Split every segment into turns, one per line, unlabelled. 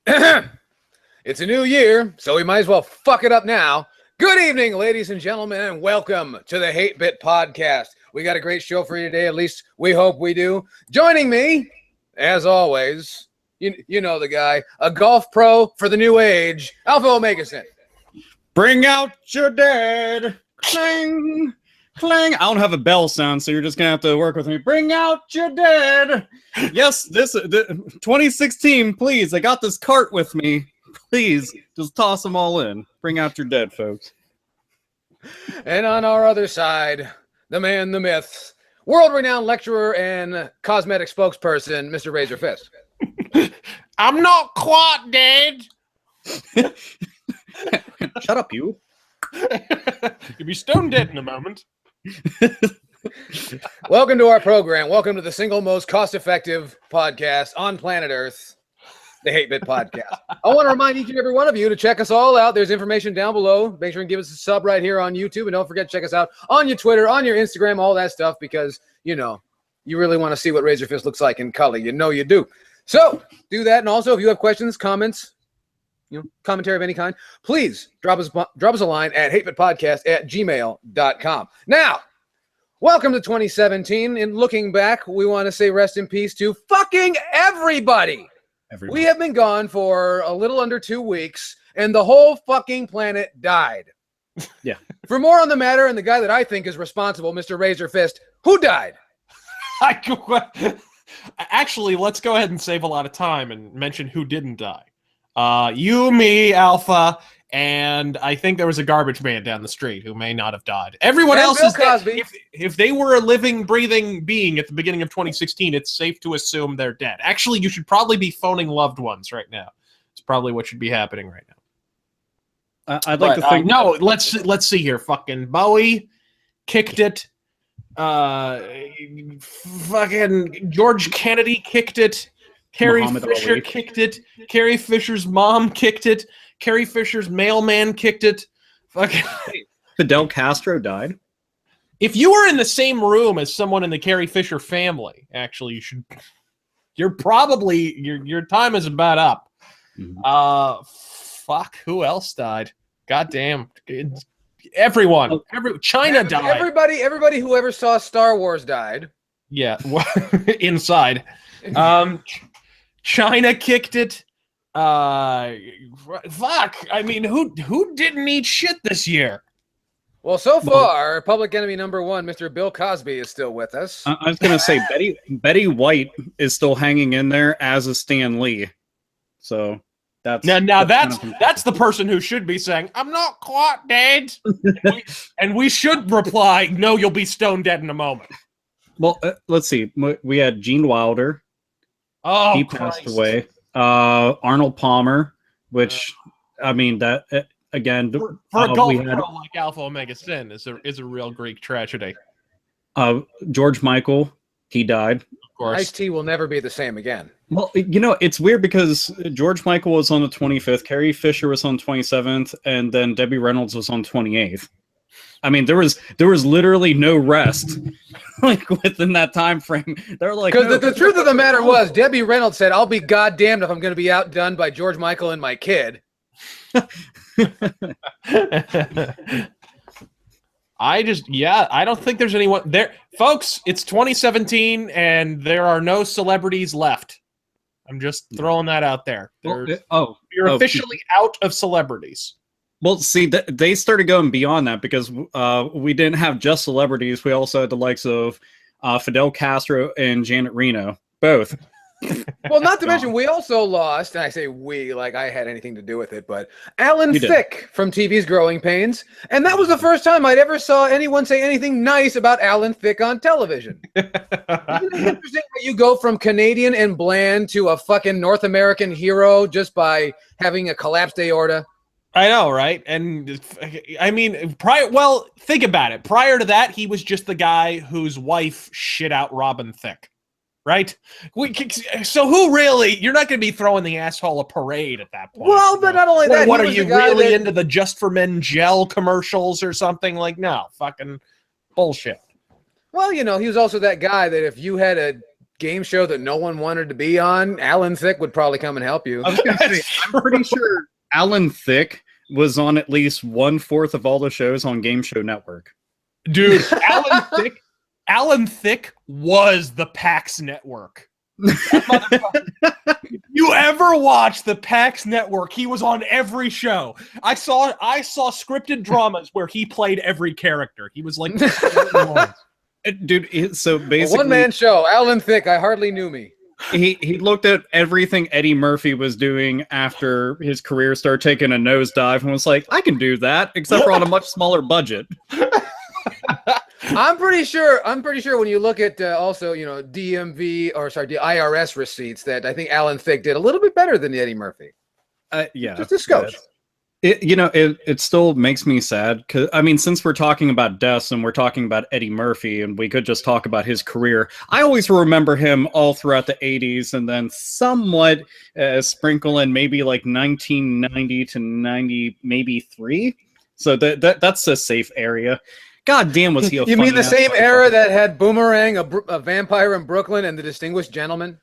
It's a new year, so we might as well fuck it up now. Good evening, ladies and gentlemen, and welcome to the Hate Bit Podcast. We got a great show for you today, at least we hope we do. Joining me, as always, you know the guy, a golf pro for the new age, Alpha Omegason.
Bring out your dead. Clang, clang. I don't have a bell sound, so you're just going to have to work with me. Bring out your dead. Yes, this 2016, please. I got this cart with me. Please, just toss them all in. Bring out your dead, folks.
And on our other side, the man, the myth, world-renowned lecturer and cosmetic spokesperson, Mr. Razor Fist.
I'm not quite dead.
Shut up, you.
You'll be stone dead in a moment.
Welcome to our program. Welcome to the single most cost-effective podcast on planet Earth, the Hate Bit Podcast. I want to remind each and every one of you to check us all out. There's information down below. Make sure and give us a sub right here on YouTube. And don't forget to check us out on your Twitter, on your Instagram, all that stuff, because, you know, you really want to see what Razor Fist looks like in color. You know you do. So do that. And also, if you have questions, comments, commentary of any kind, please drop us a line at hatebitpodcast@gmail.com. Now, welcome to 2017. And looking back, we want to say rest in peace to fucking everybody. We have been gone for a little under 2 weeks, and the whole fucking planet died.
Yeah.
For more on the matter, and the guy that I think is responsible, Mr. Razor Fist, who died?
Actually, let's go ahead and save a lot of time and mention who didn't die. You, me, Alpha, and I think there was a garbage man down the street who may not have died. Everyone else is dead. If they were a living, breathing being at the beginning of 2016, it's safe to assume they're dead. Actually, you should probably be phoning loved ones right now. It's probably what should be happening right now.
I'd like to think.
No, let's see here. Fucking Bowie kicked it. Fucking George Kennedy kicked it. Carrie
Muhammad
Fisher
Ali
kicked it. Carrie Fisher's mom kicked it. Carrie Fisher's mailman kicked it. Fucking
Fidel Castro died.
If you were in the same room as someone in the Carrie Fisher family, actually, you're probably your time is about up.
Mm-hmm.
Fuck, who else died? Goddamn. Everyone. China died.
Everybody who ever saw Star Wars died.
Yeah, inside. China kicked it. Fuck. I mean, who didn't eat shit this year?
Well, so far, public enemy number one, Mr. Bill Cosby, is still with us.
I was going to say Betty White is still hanging in there, as is Stan Lee. So that's
that's the person who should be saying, "I'm not quite dead," and we should reply, "No, you'll be stone dead in a moment."
Well, let's see. We had Gene Wilder.
Oh,
he passed away. Arnold Palmer, which I mean that again
for a golf pro like Alpha Omega Sin is a real Greek tragedy.
George Michael, he died.
Of course,
Ice-T will never be the same again.
Well, you know, it's weird because George Michael was on the 25th, Carrie Fisher was on 27th, and then Debbie Reynolds was on 28th. I mean, there was literally no rest, like within that time frame. They're like,
because the truth of the matter was, Debbie Reynolds said, "I'll be goddamned if I'm going to be outdone by George Michael and my kid."
I don't think there's anyone there, folks. It's 2017, and there are no celebrities left. I'm just throwing that out there. You're officially out of celebrities.
Well, see, they started going beyond that because we didn't have just celebrities. We also had the likes of Fidel Castro and Janet Reno, both.
Well, not to mention, we also lost, and I say we like I had anything to do with it, but Alan Thicke from TV's Growing Pains. And that was the first time I'd ever saw anyone say anything nice about Alan Thicke on television. Isn't it interesting how you go from Canadian and bland to a fucking North American hero just by having a collapsed aorta?
I know, right? And I mean, think about it. Prior to that, he was just the guy whose wife shit out Robin Thicke, right? So who really? You're not going to be throwing the asshole a parade at that point.
Well, but not only that.
What are you really into the Just for Men gel commercials or something? Like, no, fucking bullshit.
Well, you know, he was also that guy that if you had a game show that no one wanted to be on, Alan Thicke would probably come and help you.
I was gonna say, I'm pretty sure Alan Thicke was on at least 1/4 of all the shows on Game Show Network.
Dude, Alan Thicke was the PAX Network. You ever watch the PAX Network? He was on every show. I saw scripted dramas where he played every character. He was like,
dude. So basically,
one-man show. Alan Thicke. I hardly knew me.
He looked at everything Eddie Murphy was doing after his career started taking a nosedive and was like, I can do that, except for on a much smaller budget.
I'm pretty sure when you look at also, you know, the IRS receipts, that I think Alan Thicke did a little bit better than Eddie Murphy.
Yeah.
Just a scotch.
It still makes me sad because, I mean, since we're talking about deaths and we're talking about Eddie Murphy and we could just talk about his career, I always remember him all throughout the 80s and then somewhat sprinkle in maybe like 1990 to 90, maybe 3. So that's a safe area. God damn, was he a
You mean the same era that had Boomerang, a Vampire in Brooklyn, and The Distinguished Gentleman?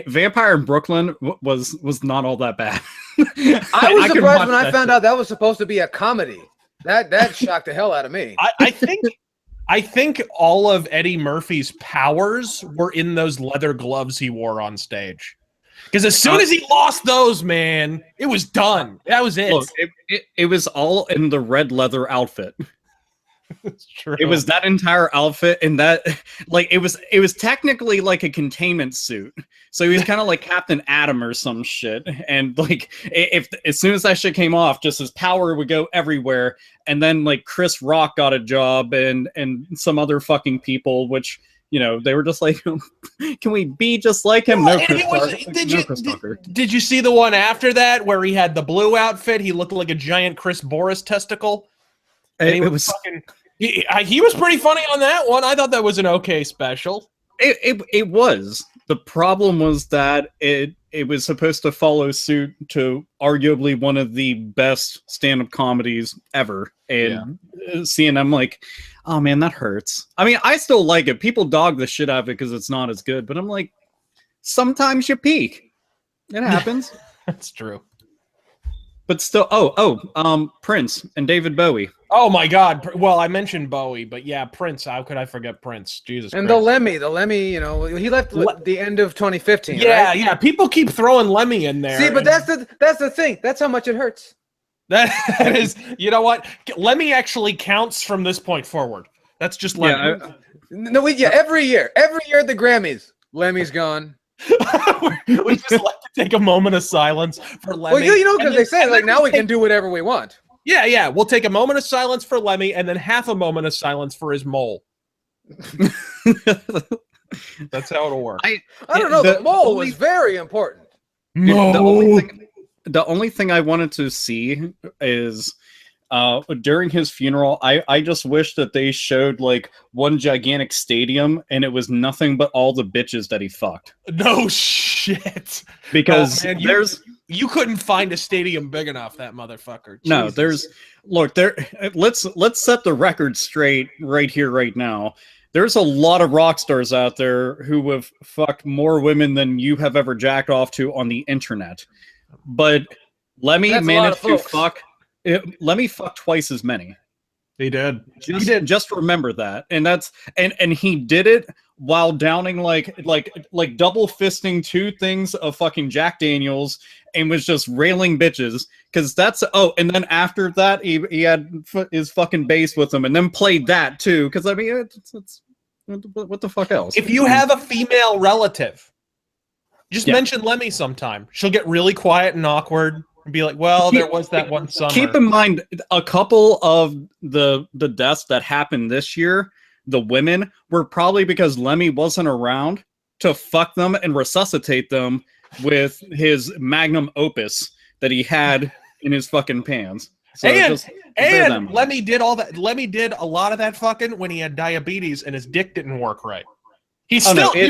Vampire in Brooklyn was not all that bad.
I was surprised when I found out that was supposed to be a comedy. That shocked the hell out of me.
I think all of Eddie Murphy's powers were in those leather gloves he wore on stage. Because as soon as he lost those, man, it was done. That was it.
Look, it was all in the red leather outfit.
It's true.
It was that entire outfit, and that, like, it was technically like a containment suit. So he was kind of like Captain Atom or some shit. And like, if as soon as that shit came off, just his power would go everywhere. And then like Chris Rock got a job, and some other fucking people, which, you know, they were just like, can we be just like him? No,
did you see the one after that where he had the blue outfit? He looked like a giant Chris Boris testicle. He was pretty funny on that one. I thought that was an okay special.
It was. The problem was that it was supposed to follow suit to arguably one of the best stand-up comedies ever. And seeing them like, oh man, that hurts. I mean, I still like it. People dog the shit out of it because it's not as good. But I'm like, sometimes you peak. It happens.
That's true.
But still, Prince and David Bowie.
Oh my God! Well, I mentioned Bowie, but yeah, Prince. How could I forget Prince? Jesus.
And
Christ.
the Lemmy. You know, he left the end of 2015.
Yeah,
right?
yeah. People keep throwing Lemmy in there.
See, but that's the thing. That's how much it hurts.
That is. You know what? Lemmy actually counts from this point forward. That's just Lemmy.
Yeah, every year at the Grammys, Lemmy's gone.
We just like to take a moment of silence for Lemmy.
Well, you know, because they say like now we can do whatever we want.
Yeah. We'll take a moment of silence for Lemmy and then half a moment of silence for his mole. That's how it'll work.
I don't know. The mole was very important.
The only thing I wanted to see is during his funeral, I just wish that they showed like one gigantic stadium and it was nothing but all the bitches that he fucked.
No shit.
Because
you couldn't find a stadium big enough, that motherfucker.
Jesus. No, let's set the record straight right here, right now. There's a lot of rock stars out there who have fucked more women than you have ever jacked off to on the internet. But Lemmy managed to fuck. Lemmy fucked twice as many.
He did.
Just remember that, and that's and he did it while downing like double fisting 2 things of fucking Jack Daniels and was just railing bitches because that's and then after that he had his fucking bass with him and then played that too because I mean it's what the fuck else?
If you have a female relative, just mention Lemmy sometime. She'll get really quiet and awkward. And be like, well, there was that one summer.
Keep in mind, a couple of the deaths that happened this year, the women, were probably because Lemmy wasn't around to fuck them and resuscitate them with his magnum opus that he had in his fucking pants. So
and Lemmy did all that. Lemmy did a lot of that fucking when he had diabetes and his dick didn't work right. He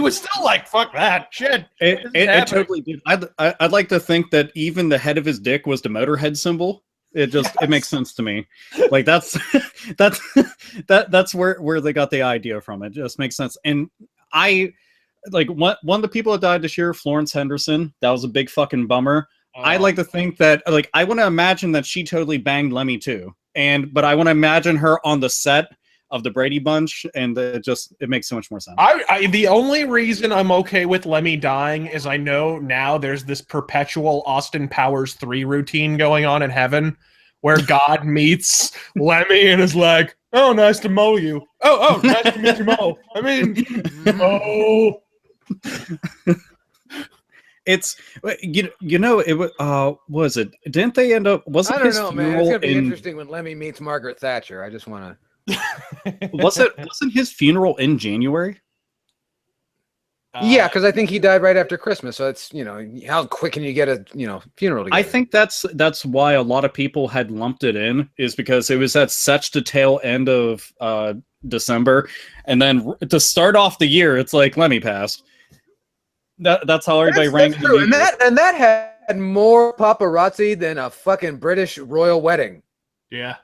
was still like, fuck that shit.
It totally did. I'd like to think that even the head of his dick was the Motorhead symbol. It makes sense to me. Like that's where they got the idea from. It just makes sense. And like one of the people that died this year, Florence Henderson. That was a big fucking bummer. I like to think that, like, I want to imagine that she totally banged Lemmy too, but I want to imagine her on the set of the Brady Bunch, and it makes so much more sense.
The only reason I'm okay with Lemmy dying is I know now there's this perpetual Austin Powers 3 routine going on in heaven where God meets Lemmy and is like, "Oh, nice to mow you. Oh, nice to meet you, Mo. I mean, Mo."
It's it was it? Didn't they end up? Wasn't
I don't
his
know, man. It's
funeral
gonna be interesting when Lemmy meets Margaret Thatcher. I just want to.
Wasn't his funeral in January?
Yeah, because I think he died right after Christmas. So it's how quick can you get a funeral together?
I think that's why a lot of people had lumped it in, is because it was at such the tail end of December, and then to start off the year, it's like Lemmy passed. That's how everybody rang.
That's true. And that had more paparazzi than a fucking British royal wedding.
Yeah.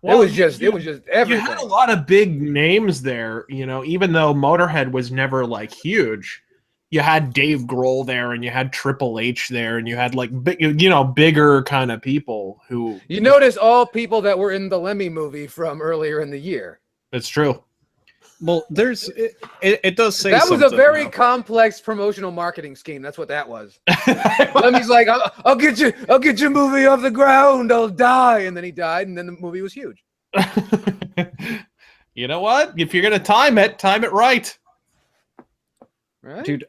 Well, it was just everything.
You had a lot of big names there, even though Motorhead was never like huge. You had Dave Grohl there, and you had Triple H there, and you had like bigger kind of people who.
You notice all people that were in the Lemmy movie from earlier in the year.
It's true.
Well, it does say
that was a very complex promotional marketing scheme. That's what that was. Lemmy's like, I'll get your movie off the ground. I'll die, and then he died, and then the movie was huge.
You know what? If you're gonna time it right.
Right,
dude.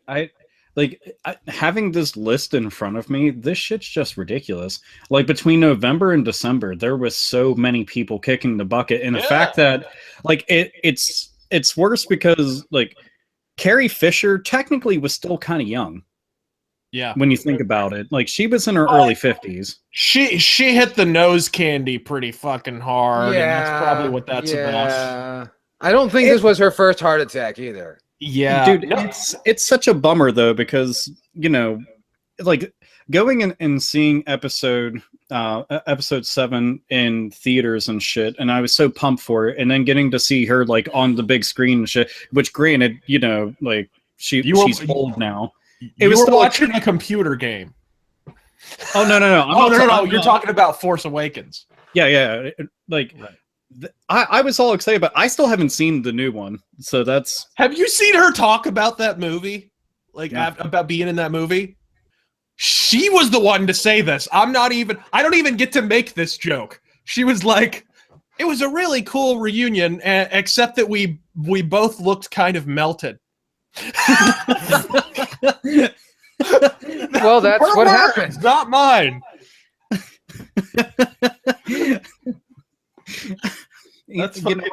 Having this list in front of me, this shit's just ridiculous. Like, between November and December, there was so many people kicking the bucket, and the fact that it's worse because, like, Carrie Fisher technically was still kind of young.
Yeah.
When you think about it. Like, she was in her early 50s.
She hit the nose candy pretty fucking hard.
Yeah.
And that's probably what that's about.
I don't think this was her first heart attack either.
Yeah.
Dude, it's such a bummer, though, because, like, going and seeing episode 7 in theaters and shit, and I was so pumped for it, and then getting to see her like on the big screen and shit, which granted, like she's old now.
It was watching a computer game.
Oh no!
No! You're talking about Force Awakens.
Yeah. Like, right. I was all excited, but I still haven't seen the new one. So that's.
Have you seen her talk about that movie? Like, about being in that movie? She was the one to say this. I don't even get to make this joke. She was like, it was a really cool reunion, except that we both looked kind of melted.
Well, that's what happens.
Not mine.
That's funny.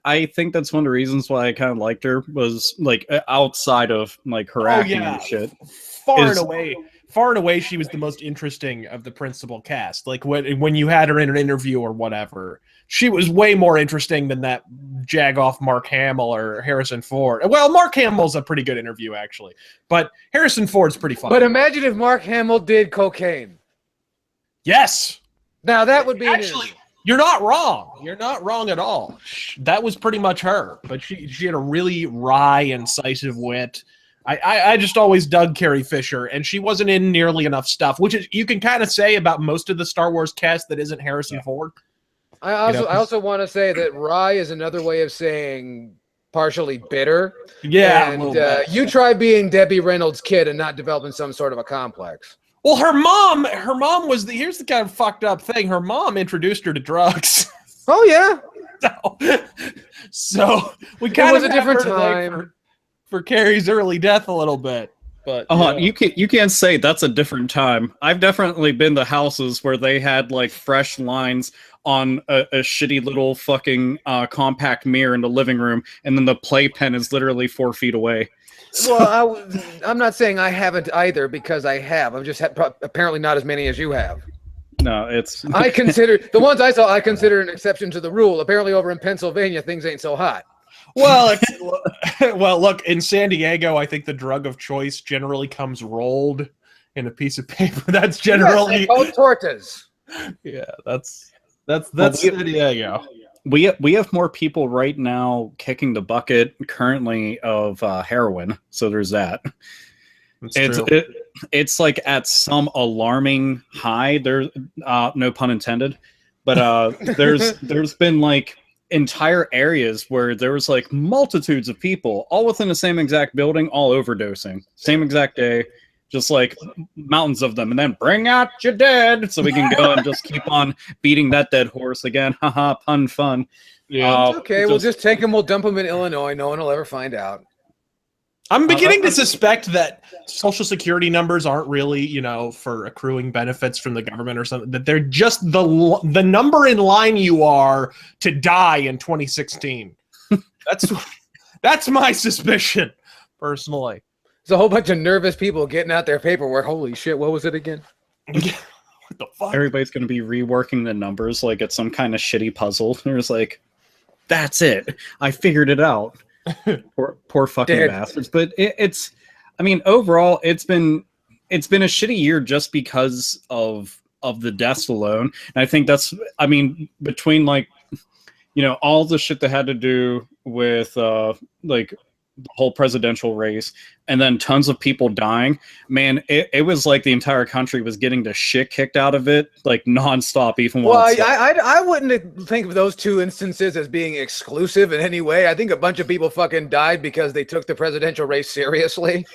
I think that's one of the reasons why I kind of liked her, was like outside of like her acting and shit.
Far and away, she was the most interesting of the principal cast. Like, when you had her in an interview or whatever, she was way more interesting than that jag-off Mark Hamill or Harrison Ford. Well, Mark Hamill's a pretty good interview, actually. But Harrison Ford's pretty funny.
But imagine if Mark Hamill did cocaine.
Yes!
Now, that would be
actually... You're not wrong. You're not wrong at all. That was pretty much her. But she had a really wry, incisive wit. I just always dug Carrie Fisher, and she wasn't in nearly enough stuff, which is, you can kind of say about most of the Star Wars cast that isn't Harrison Ford.
I also want to say that wry is another way of saying partially bitter.
Yeah.
And you try being Debbie Reynolds' kid and not developing some sort of a complex.
Well, her mom was here's the kind of fucked up thing. Her mom introduced her to drugs.
Oh yeah.
So we kind of
was a different time
for Carrie's early death a little bit. But
you can't say that's a different time. I've definitely been to houses where they had like fresh lines on a shitty little fucking compact mirror in the living room, and then the playpen is literally 4 feet away.
Well, I'm not saying I haven't either, because I have. I'm just apparently not as many as you have.
No, it's.
I consider the ones I saw. I consider an exception to the rule. Apparently, over in Pennsylvania, things ain't so hot.
Well, look, in San Diego, I think the drug of choice generally comes rolled in a piece of paper. That's generally
called tortas.
Yeah, that's San Diego.
we have more people right now kicking the bucket currently of heroin. So there's that. It's like at some alarming high. There's no pun intended, but there's been like entire areas where there was like multitudes of people all within the same exact building, all overdosing, same exact day, just like mountains of them. And then bring out your dead, so we can go and just keep on beating that dead horse again. Haha, pun fun.
Yeah.
Okay, we'll just take them. We'll dump them in Illinois. No one will ever find out.
I'm beginning to suspect that Social Security numbers aren't really, for accruing benefits from the government or something, that they're just the number in line you are to die in 2016. That's my suspicion, personally.
There's a whole bunch of nervous people getting out their paperwork. Holy shit, what was it again?
What the fuck?
Everybody's going to be reworking the numbers like it's some kind of shitty puzzle. There's like, that's it. I figured it out. Poor fucking bastards. But it's, I mean, overall, it's been a shitty year just because of the deaths alone. And I think that's, I mean, between like, all the shit that had to do with like the whole presidential race and then tons of people dying, man, it was like the entire country was getting the shit kicked out of it like nonstop. Even
well, I wouldn't think of those two instances as being exclusive in any way. I think a bunch of people fucking died because they took the presidential race seriously.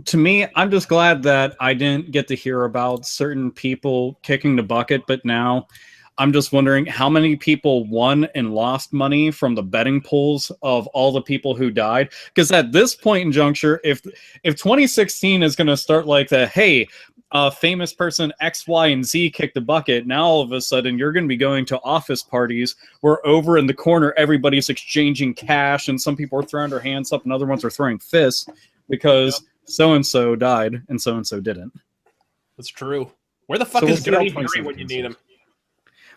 To me, I'm just glad that I didn't get to hear about certain people kicking the bucket, but now I'm just wondering how many people won and lost money from the betting pools of all the people who died. Because at this point in juncture, if 2016 is going to start like the, hey, famous person X, Y, and Z kicked the bucket, now all of a sudden you're going to be going to office parties where over in the corner everybody's exchanging cash and some people are throwing their hands up and other ones are throwing fists because so-and-so died and so-and-so didn't.
That's true. Where the fuck is Dirty Harry when you need him?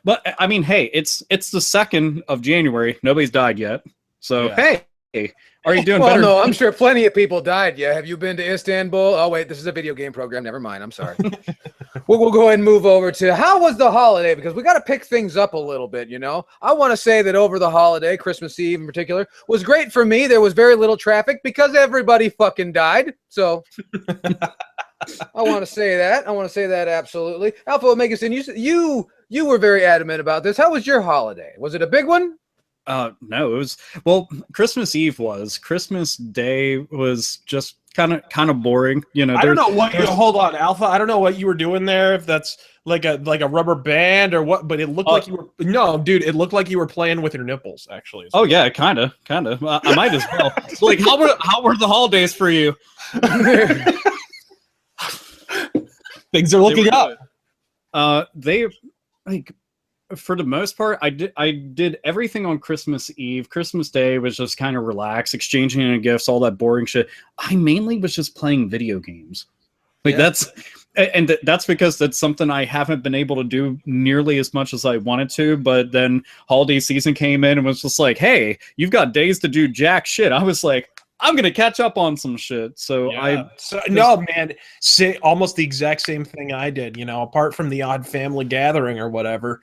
But I mean, hey, it's the 2nd of January. Nobody's died yet. So hey, are you doing better?
No, I'm sure plenty of people died. Yeah, have you been to Istanbul? Oh wait, this is a video game program. Never mind. I'm sorry. we'll go ahead and move over to how was the holiday, because we got to pick things up a little bit. I want to say that over the holiday, Christmas Eve in particular, was great for me. There was very little traffic because everybody fucking died. So. I want to say that. Absolutely. Alpha Omegason, you were very adamant about this. How was your holiday? Was it a big one?
No, it was, well, Christmas Eve was. Christmas Day was just kind of boring.
I don't know what hold on, Alpha. I don't know what you were doing there, if that's like a rubber band or what, but it looked like you were it looked like you were playing with your nipples, actually.
Oh yeah, kind of. I might as well. Like, how were the holidays for you?
Things are looking up.
They, like, for the most part, I did everything on Christmas Eve. Christmas Day was just kind of relaxed, exchanging gifts, all that boring shit. I mainly was just playing video games. Like that's because that's something I haven't been able to do nearly as much as I wanted to. But then holiday season came in and was just like, hey, you've got days to do jack shit. I was like, I'm gonna catch up on some shit. So almost the exact same thing I did. Apart from the odd family gathering or whatever,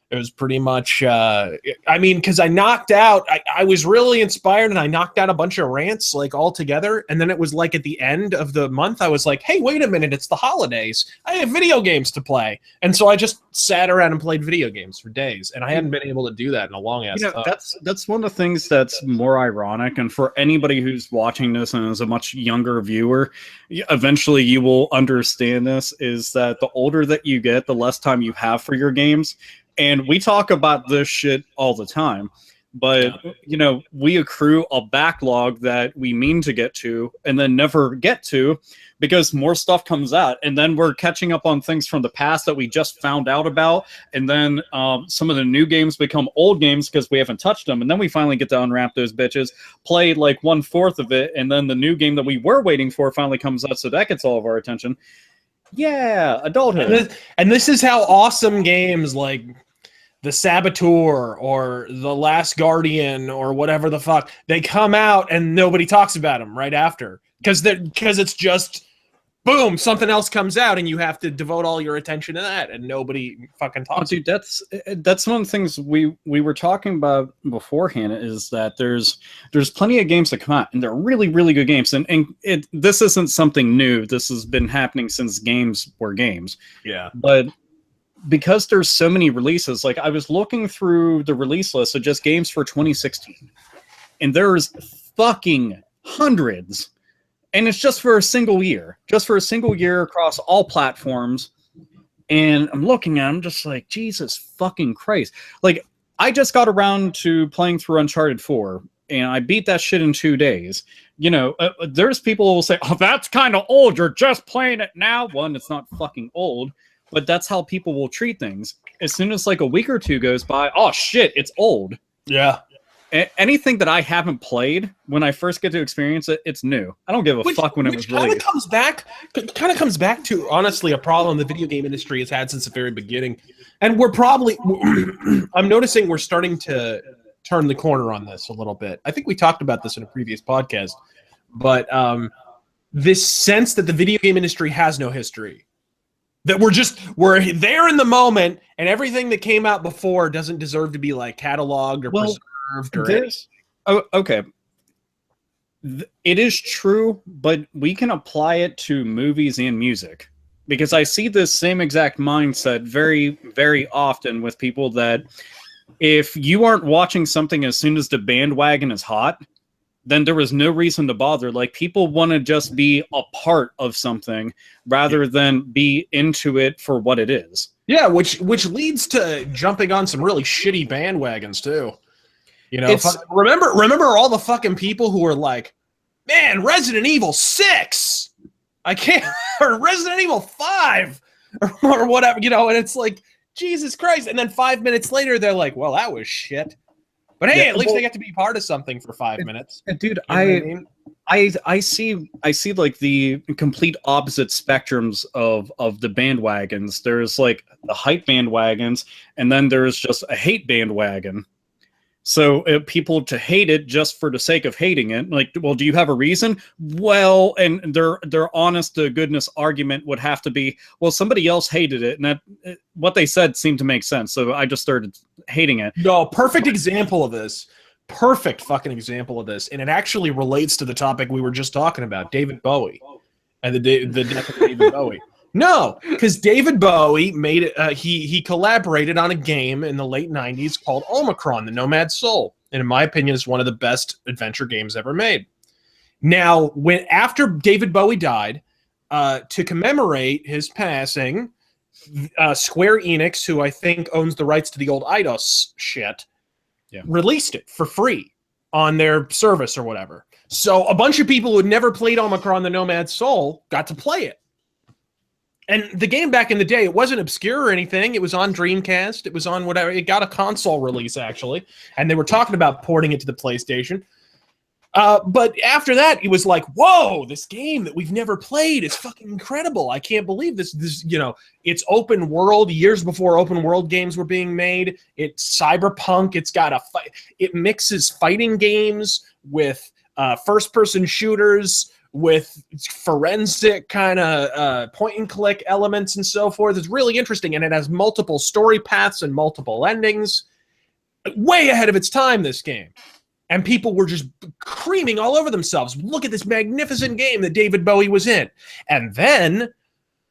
it was pretty much. Because I knocked out. I was really inspired, and I knocked out a bunch of rants like all together. And then it was like at the end of the month, I was like, "Hey, wait a minute! It's the holidays. I have video games to play." And so I just sat around and played video games for days, and I hadn't been able to do that in a long ass time. That's one of the things that's more ironic. And for anybody who's watching this and is a much younger viewer, eventually you will understand this: is that the older that you get, the less time you have for your games. And we talk about this shit all the time, but we accrue a backlog that we mean to get to and then never get to because more stuff comes out, and then we're catching up on things from the past that we just found out about, and then some of the new games become old games because we haven't touched them, and then we finally get to unwrap those bitches, play like 1/4 of it, and then the new game that we were waiting for finally comes out, so that gets all of our attention. Yeah, adulthood.
And this is how awesome games like the Saboteur or the Last Guardian or whatever the fuck, they come out and nobody talks about them right after because it's just boom, something else comes out, and you have to devote all your attention to that, and nobody fucking talks.
Dude, that's one of the things we were talking about beforehand, is that there's plenty of games that come out, and they're really, really good games. And this isn't something new. This has been happening since games were games.
Yeah.
But because there's so many releases, like I was looking through the release list of just games for 2016, and there's fucking hundreds. And it's just for a single year across all platforms. And I'm looking at them just like, Jesus fucking Christ. Like, I just got around to playing through Uncharted 4, and I beat that shit in 2 days. You know, there's people who will say, oh, that's kind of old. You're just playing it now. One, it's not fucking old, but that's how people will treat things. As soon as like a week or two goes by, oh shit, it's old.
Yeah.
Anything that I haven't played, when I first get to experience it, it's new. I don't give a fuck when it was released.
Kind of comes back to, honestly, a problem the video game industry has had since the very beginning. And we're probably, I'm noticing we're starting to turn the corner on this a little bit. I think we talked about this in a previous podcast, but this sense that the video game industry has no history. That we're there in the moment, and everything that came out before doesn't deserve to be like cataloged or preserved.
Okay. It is true, but we can apply it to movies and music, because I see this same exact mindset very, very often with people that if you aren't watching something as soon as the bandwagon is hot, then there was no reason to bother. Like, people want to just be a part of something rather than be into it for what it is.
Yeah, which leads to jumping on some really shitty bandwagons too. You know, remember all the fucking people who were like, man, Resident Evil 6, I can't, or Resident Evil 5, or whatever, you know, and it's like, Jesus Christ. And then 5 minutes later, they're like, well, that was shit. But hey, at least they get to be part of something for 5 minutes.
Dude,
you know
I see like the complete opposite spectrums of the bandwagons. There's like the hype bandwagons, and then there's just a hate bandwagon. So people to hate it just for the sake of hating it, like, well, do you have a reason? Well, and their honest to goodness argument would have to be, well, somebody else hated it, and that what they said seemed to make sense. So I just started hating it.
No, perfect example of this. Perfect fucking example of this, and it actually relates to the topic we were just talking about, David Bowie, and the death of David Bowie. No, because David Bowie made it. He collaborated on a game in the late '90s called Omicron: The Nomad Soul, and in my opinion, is one of the best adventure games ever made. Now, after David Bowie died, to commemorate his passing, Square Enix, who I think owns the rights to the old Eidos shit, released it for free on their service or whatever. So a bunch of people who had never played Omicron: The Nomad Soul got to play it. And the game back in the day, it wasn't obscure or anything. It was on Dreamcast. It was on whatever. It got a console release, actually. And they were talking about porting it to the PlayStation. But after that, it was like, whoa, this game that we've never played is fucking incredible. I can't believe this, you know, it's open world years before open world games were being made. It's cyberpunk. It's got it mixes fighting games with first-person shooters, with forensic kind of point-and-click elements and so forth. It's really interesting, and it has multiple story paths and multiple endings. Way ahead of its time, this game. And people were just creaming all over themselves. Look at this magnificent game that David Bowie was in. And then,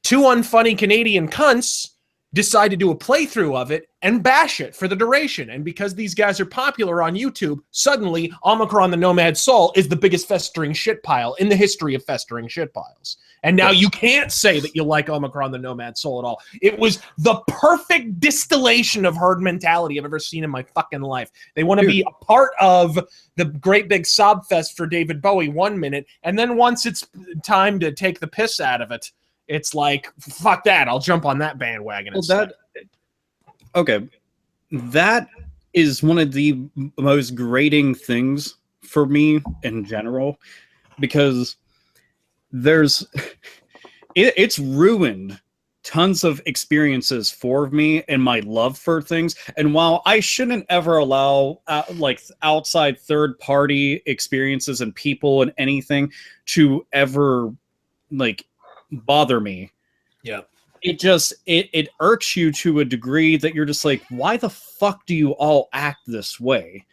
two unfunny Canadian cunts decide to do a playthrough of it and bash it for the duration. And because these guys are popular on YouTube, suddenly Omicron: The Nomad Soul is the biggest festering shit pile in the history of festering shit piles. And now you can't say that you like Omicron: The Nomad Soul at all. It was the perfect distillation of herd mentality I've ever seen in my fucking life. They want to be a part of the great big sob fest for David Bowie 1 minute, and then once it's time to take the piss out of it, it's like, fuck that, I'll jump on that bandwagon.
Well, that is one of the most grating things for me in general, because it's ruined tons of experiences for me and my love for things. And while I shouldn't ever allow like outside third party experiences and people and anything to ever like bother me.
Yeah.
It irks you to a degree that you're just like, why the fuck do you all act this way?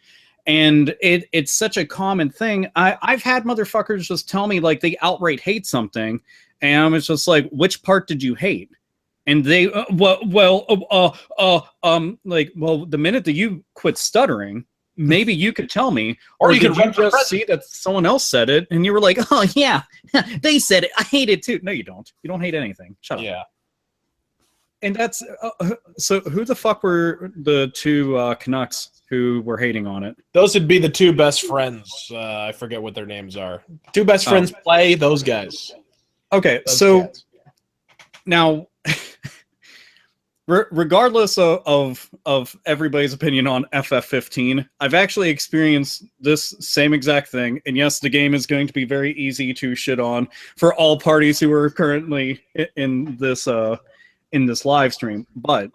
And it's such a common thing. I've had motherfuckers just tell me like they outright hate something, and I was just like, which part did you hate? And they like, well, the minute that you quit stuttering, maybe you could tell me, or you could just see that someone else said it, and you were like, oh yeah, they said it. I hate it too. No, you don't. You don't hate anything. Shut up.
Yeah.
And that's so. Who the fuck were the two Canucks who were hating on it?
Those would be the two best friends. I forget what their names are. Two best friends play those guys.
Okay, so now, regardless of everybody's opinion on FF15, I've actually experienced this same exact thing. And yes, the game is going to be very easy to shit on for all parties who are currently in this live stream. But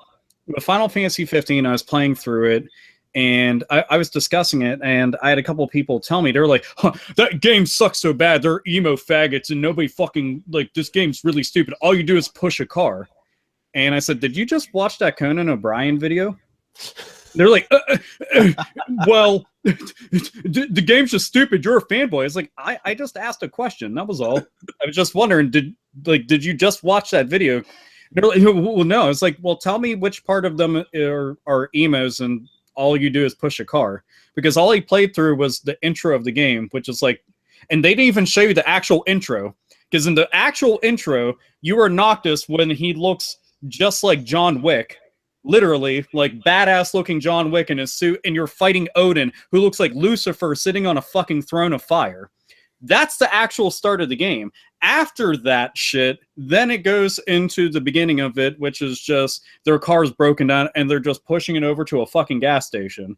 with Final Fantasy 15, I was playing through it, and I was discussing it, and I had a couple of people tell me, they're like, huh, that game sucks so bad, they're emo faggots, and nobody fucking, like, this game's really stupid. All you do is push a car. And I said, did you just watch that Conan O'Brien video? They're like, well, the game's just stupid. You're a fanboy. It's like, I just asked a question. That was all. I was just wondering, did you just watch that video? They're like, well, no. It's like, well, tell me which part of them are emos and all you do is push a car. Because all he played through was the intro of the game, which is like, and they didn't even show you the actual intro. Because in the actual intro, you are Noctis when he looks just like John Wick. Literally, like badass looking John Wick in his suit, and you're fighting Odin, who looks like Lucifer sitting on a fucking throne of fire. That's the actual start of the game. After that shit, then it goes into the beginning of it, which is just their car's broken down and they're just pushing it over to a fucking gas station.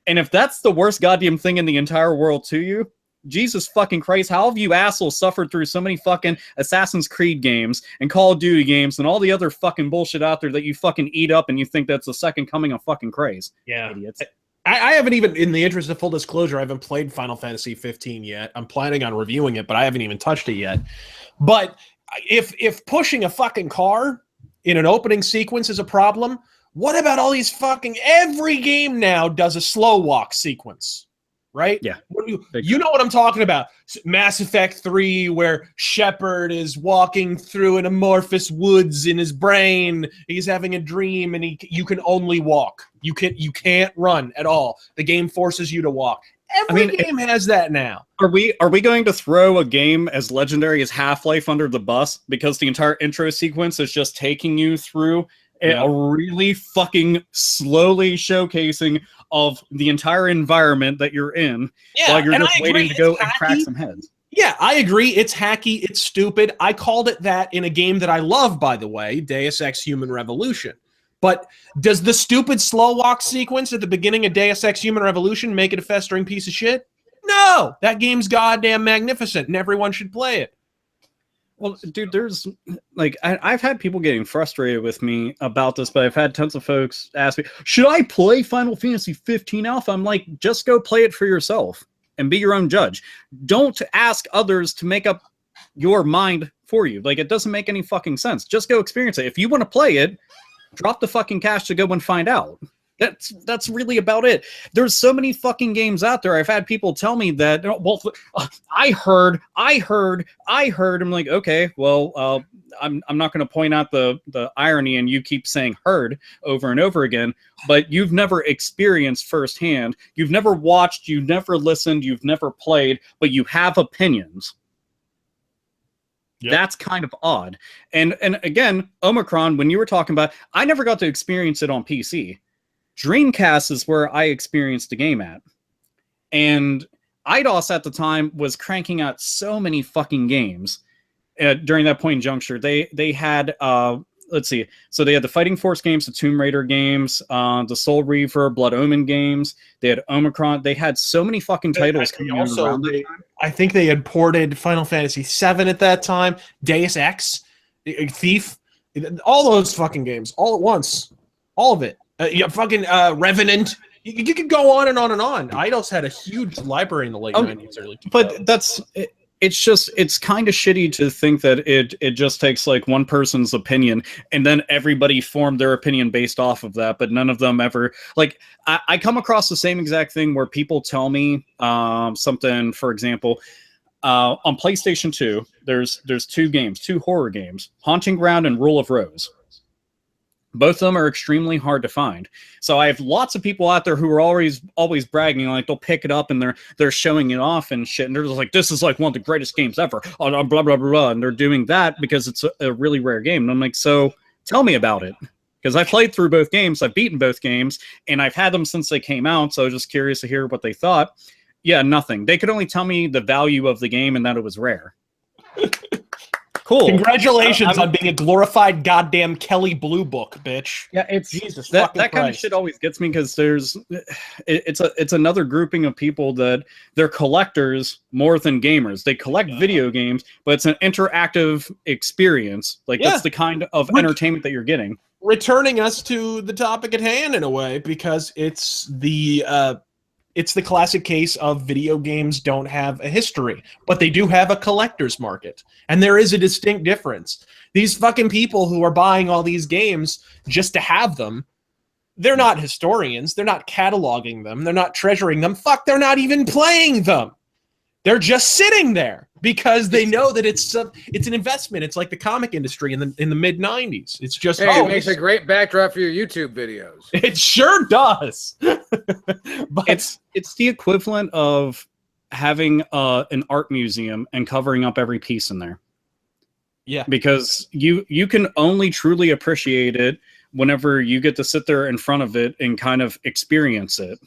And if that's the worst goddamn thing in the entire world to you, Jesus fucking Christ, how have you assholes suffered through so many fucking Assassin's Creed games and Call of Duty games and all the other fucking bullshit out there that you fucking eat up and you think that's the second coming of fucking Christ?
Yeah.
Idiots.
I haven't even, in the interest of full disclosure, I haven't played Final Fantasy 15 yet. I'm planning on reviewing it, but I haven't even touched it yet. But if pushing a fucking car in an opening sequence is a problem, what about all these fucking, every game now does a slow walk sequence, right?
Yeah.
You know what I'm talking about. Mass Effect 3, where Shepard is walking through an amorphous woods in his brain. He's having a dream, and you can only walk. You can't run at all. The game forces you to walk. Every game has that now.
Are we going to throw a game as legendary as Half-Life under the bus because the entire intro sequence is just taking you through a really fucking slowly showcasing of the entire environment that you're in while you're just waiting to go and crack some heads?
Yeah, I agree. It's hacky. It's stupid. I called it that in a game that I love, by the way, Deus Ex Human Revolution. But does the stupid slow walk sequence at the beginning of Deus Ex Human Revolution make it a festering piece of shit? No! That game's goddamn magnificent, and everyone should play it.
Well, dude, there's, like, I've had people getting frustrated with me about this, but I've had tons of folks ask me, should I play Final Fantasy 15 Alpha? I'm like, just go play it for yourself and be your own judge. Don't ask others to make up your mind for you. Like, it doesn't make any fucking sense. Just go experience it. If you want to play it, drop the fucking cash to go and find out. That's really about it. There's so many fucking games out there. I've had people tell me that, well, I heard. I'm like, okay, well, I'm not going to point out the irony, and you keep saying heard over and over again, but you've never experienced firsthand. You've never watched, you've never listened, you've never played, but you have opinions. Yep. That's kind of odd. And again, Omicron, when you were talking about, I never got to experience it on PC. Dreamcast is where I experienced the game at. And IDOS at the time was cranking out so many fucking games during that point in juncture. They had, let's see, so they had the Fighting Force games, the Tomb Raider games, the Soul Reaver, Blood Omen games. They had Omicron. They had so many fucking titles coming out around that time.
I think they had ported Final Fantasy VII at that time, Deus Ex, Thief, all those fucking games, all at once. All of it. Fucking Revenant. You could go on and on and on. IDOS had a huge library in the late 90s, early 2000s.
But that's it's kind of shitty to think that it just takes like one person's opinion and then everybody formed their opinion based off of that, but none of them ever like I come across the same exact thing where people tell me something, for example, on PlayStation 2, there's two horror games, Haunting Ground and Rule of Rose. Both of them are extremely hard to find. So I have lots of people out there who are always bragging, like they'll pick it up and they're showing it off and shit, and they're just like, this is like one of the greatest games ever, blah blah blah blah, and they're doing that because it's a really rare game. And I'm like, so tell me about it, because I played through both games, I've beaten both games, and I've had them since they came out. So I was just curious to hear what they thought. Yeah, nothing. They could only tell me the value of the game and that it was rare. Cool.
Congratulations on being a glorified goddamn Kelly Blue Book, bitch.
Yeah, it's
Jesus
that
fucking
kind of shit always gets me, because it's another grouping of people that they're collectors more than gamers. They collect video games, but it's an interactive experience. Like that's the kind of entertainment that you're getting.
Returning us to the topic at hand in a way, because it's the classic case of video games don't have a history, but they do have a collector's market. And there is a distinct difference. These fucking people who are buying all these games just to have them, they're not historians. They're not cataloging them. They're not treasuring them. Fuck, they're not even playing them. They're just sitting there because they know that it's an investment. It's like the comic industry in the mid-90s. It's just
it makes a great backdrop for your YouTube videos.
It sure does.
But it's the equivalent of having an art museum and covering up every piece in there.
Yeah,
because you can only truly appreciate it whenever you get to sit there in front of it and kind of experience it.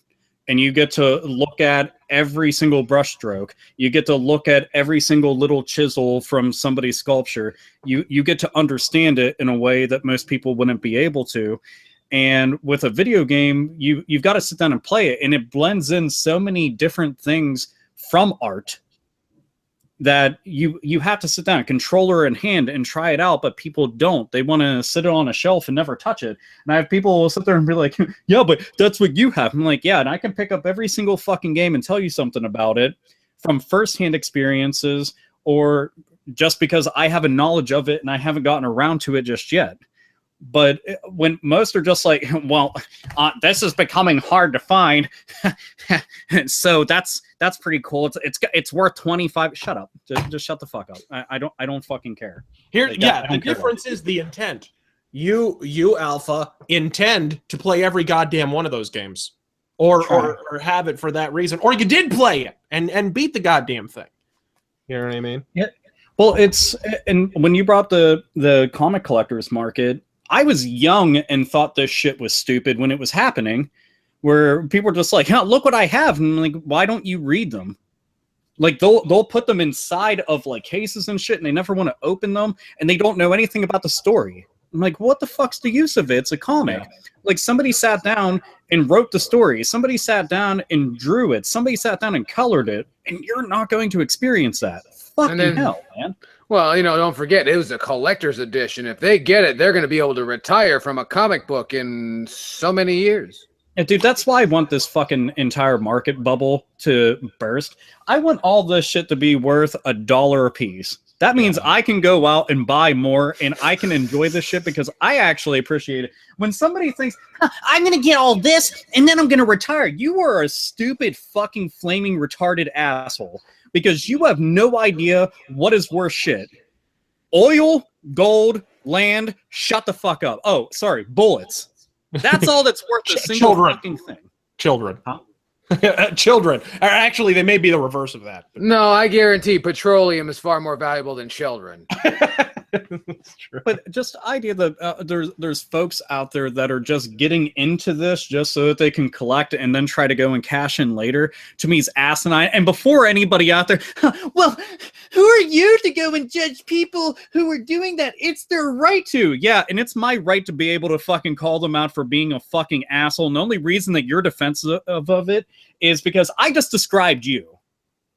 And you get to look at every single brushstroke. You get to look at every single little chisel from somebody's sculpture. You get to understand it in a way that most people wouldn't be able to. And with a video game, you've got to sit down and play it. And it blends in so many different things from art that you have to sit down, controller in hand, and try it out, but people don't. They want to sit it on a shelf and never touch it. And I have people sit there and be like, yeah, but that's what you have. I'm like, yeah, and I can pick up every single fucking game and tell you something about it from firsthand experiences, or just because I have a knowledge of it and I haven't gotten around to it just yet. But when most are just like, well, this is becoming hard to find, so that's pretty cool. It's worth 25. Shut up. Just shut the fuck up. I don't fucking care.
Here, like, the difference is the intent. You Alpha intend to play every goddamn one of those games, or have it for that reason, or you did play it and beat the goddamn thing. You know what I mean?
Yeah. Well, and when you brought the comic collectors market, I was young and thought this shit was stupid when it was happening, where people were just like, oh, look what I have. And I'm like, why don't you read them? Like they'll put them inside of like cases and shit, and they never want to open them, and they don't know anything about the story. I'm like, what the fuck's the use of it? It's a comic. Yeah. Like somebody sat down and wrote the story. Somebody sat down and drew it. Somebody sat down and colored it, and you're not going to experience that. Fucking hell, man.
Well, don't forget, it was a collector's edition. If they get it, they're going to be able to retire from a comic book in so many years.
Yeah, dude, that's why I want this fucking entire market bubble to burst. I want all this shit to be worth $1 a piece. That means I can go out and buy more, and I can enjoy this shit because I actually appreciate it. When somebody thinks, I'm going to get all this, and then I'm going to retire, you are a stupid, fucking, flaming, retarded asshole. Because you have no idea what is worth shit. Oil, gold, land, shut the fuck up. Oh, sorry, bullets. That's all that's worth a single fucking thing.
Children.
Huh?
Children. Or actually, they may be the reverse of that.
No, I guarantee petroleum is far more valuable than children.
That's true.
But just the idea that there's folks out there that are just getting into this just so that they can collect and then try to go and cash in later, to me is asinine. And before anybody out there, well, who are you to go and judge people who are doing that? It's their right to. Yeah, and it's my right to be able to fucking call them out for being a fucking asshole. And the only reason that you're defensive of it is because I just described you.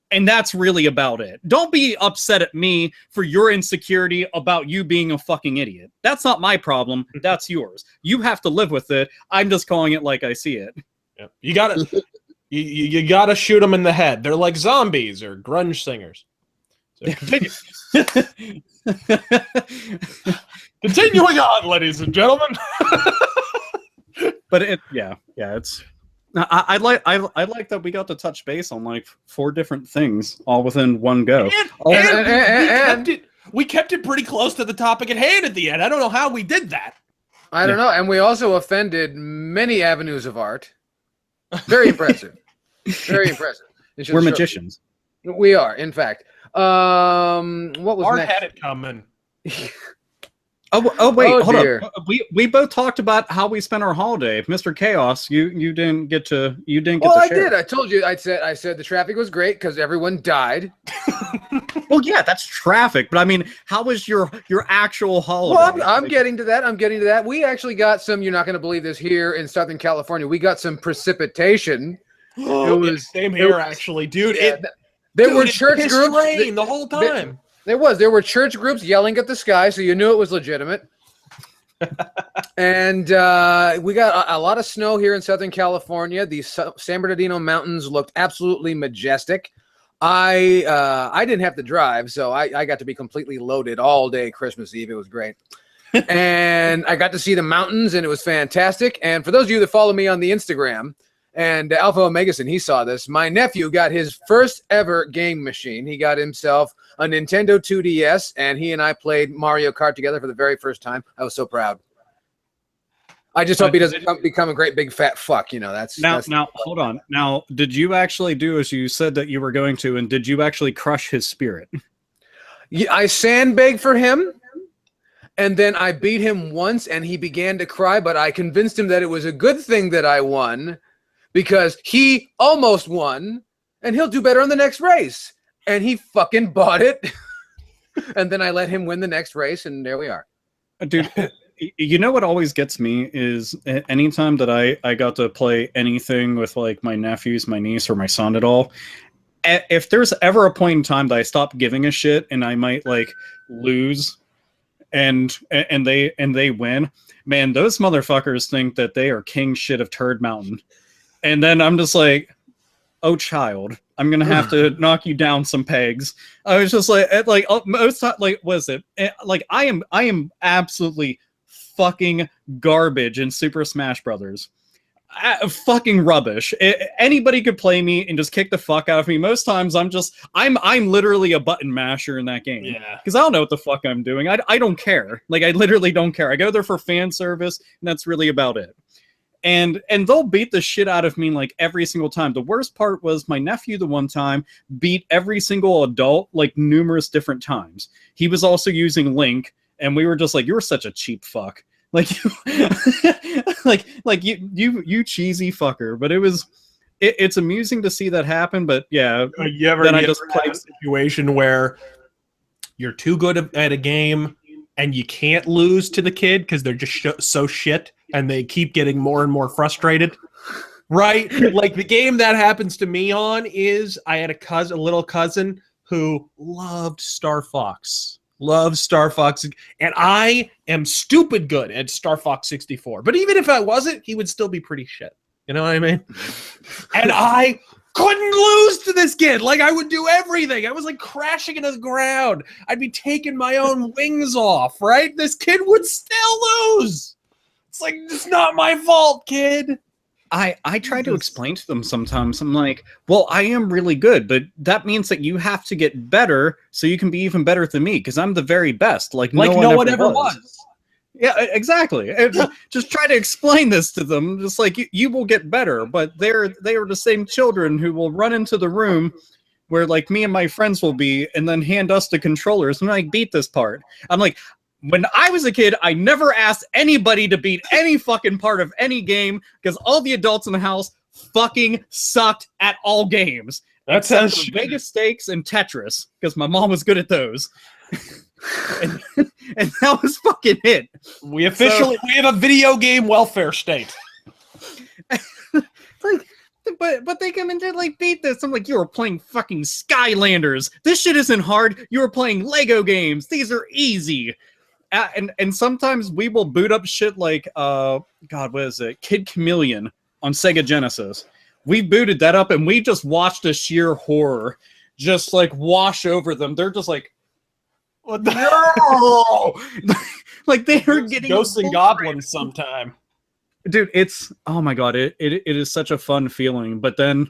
And that's really about it. Don't be upset at me for your insecurity about you being a fucking idiot. That's not my problem. That's yours. You have to live with it. I'm just calling it like I see it.
Yep. You gotta, you gotta shoot them in the head. They're like zombies or grunge singers. So continue. Continuing on, ladies and gentlemen.
But it's. I like that we got to touch base on like 4 different things all within one go.
And we kept it pretty close to the topic at hand at the end. I don't know how we did that.
I don't know. And we also offended many avenues of art. Very impressive. Very impressive.
We're magicians.
We are, in fact. What was
Art
next?
had it coming.
Oh wait, hold
dear.
up. We both talked about how we spent our holiday. Mr. Chaos, you didn't get to
Well, I
share.
did. I told you. I said the traffic was great because everyone died.
Well, yeah, that's traffic, but I mean, how was your actual holiday?
Well, I'm getting to that. I'm getting to that. We actually got some. You're not going to believe this here in Southern California. We got some precipitation.
It was same here, actually, dude.
There were church groups
rain the whole time.
There were church groups yelling at the sky, so you knew it was legitimate. And we got a lot of snow here in Southern California. The San Bernardino Mountains looked absolutely majestic. I didn't have to drive, so I got to be completely loaded all day Christmas Eve. It was great. And I got to see the mountains, and it was fantastic. And for those of you that follow me on the Instagram, and Alpha Omegason, he saw this. My nephew got his first ever game machine. He got himself a Nintendo 2DS, and he and I played Mario Kart together for the very first time. I was so proud. I just hope he doesn't become a great big fat fuck. You know, that's
now hold on. Now, did you actually do as you said that you were going to, and did you actually crush his spirit?
Yeah, I sandbagged for him, and then I beat him once, and he began to cry, but I convinced him that it was a good thing that I won, because he almost won, and he'll do better on the next race. And he fucking bought it. And then I let him win the next race, and there we are.
Dude, you know what always gets me is anytime that I got to play anything with like my nephews, my niece, or my son at all, if there's ever a point in time that I stop giving a shit and I might like lose and they win, man, those motherfuckers think that they are king shit of Turd Mountain. And then I'm just like, oh, child, I'm going to have to knock you down some pegs. I was just like most like, was it like, I am absolutely fucking garbage in Super Smash Brothers. Fucking rubbish. Anybody could play me and just kick the fuck out of me. Most times I'm literally a button masher in that game.
Yeah.
Because I don't know what the fuck I'm doing. I don't care. Like, I literally don't care. I go there for fan service, and that's really about it. And they'll beat the shit out of me like every single time. The worst part was my nephew the one time beat every single adult like numerous different times. He was also using Link, and we were just like, you're such a cheap fuck. Like, like you cheesy fucker. But it's amusing to see that happen. But yeah,
you ever have a situation where you're too good at a game and you can't lose to the kid because they're just so shit and they keep getting more and more frustrated, right? Like the game that happens to me on is I had a little cousin who loved Star Fox. And I am stupid good at Star Fox 64. But even if I wasn't, he would still be pretty shit. You know what I mean? And I couldn't lose to this kid. Like, I would do everything. I was like crashing into the ground. I'd be taking my own wings off, right? This kid would still lose. It's like, it's not my fault, kid.
I try to explain to them sometimes. I'm like, well, I am really good, but that means that you have to get better so you can be even better than me, because I'm the very best. Like no one ever was. Yeah, exactly. Just try to explain this to them. Just like you will get better, but they are the same children who will run into the room where like me and my friends will be, and then hand us the controllers and like beat this part. I'm like, when I was a kid, I never asked anybody to beat any fucking part of any game because all the adults in the house fucking sucked at all games.
That sounds
Vegas Stakes and Tetris because my mom was good at those. and that was fucking it.
We have a video game welfare state.
Like, but they come in to like beat this. I'm like, you were playing fucking Skylanders. This shit isn't hard. You were playing Lego games. These are easy. And sometimes we will boot up shit like God, what is it? Kid Chameleon on Sega Genesis. We booted that up and we just watched a sheer horror. just like wash over them. They're just like,
What the
no! Like they are getting
ghosts and goblins sometime.
Dude, it's oh my god, it is such a fun feeling. But then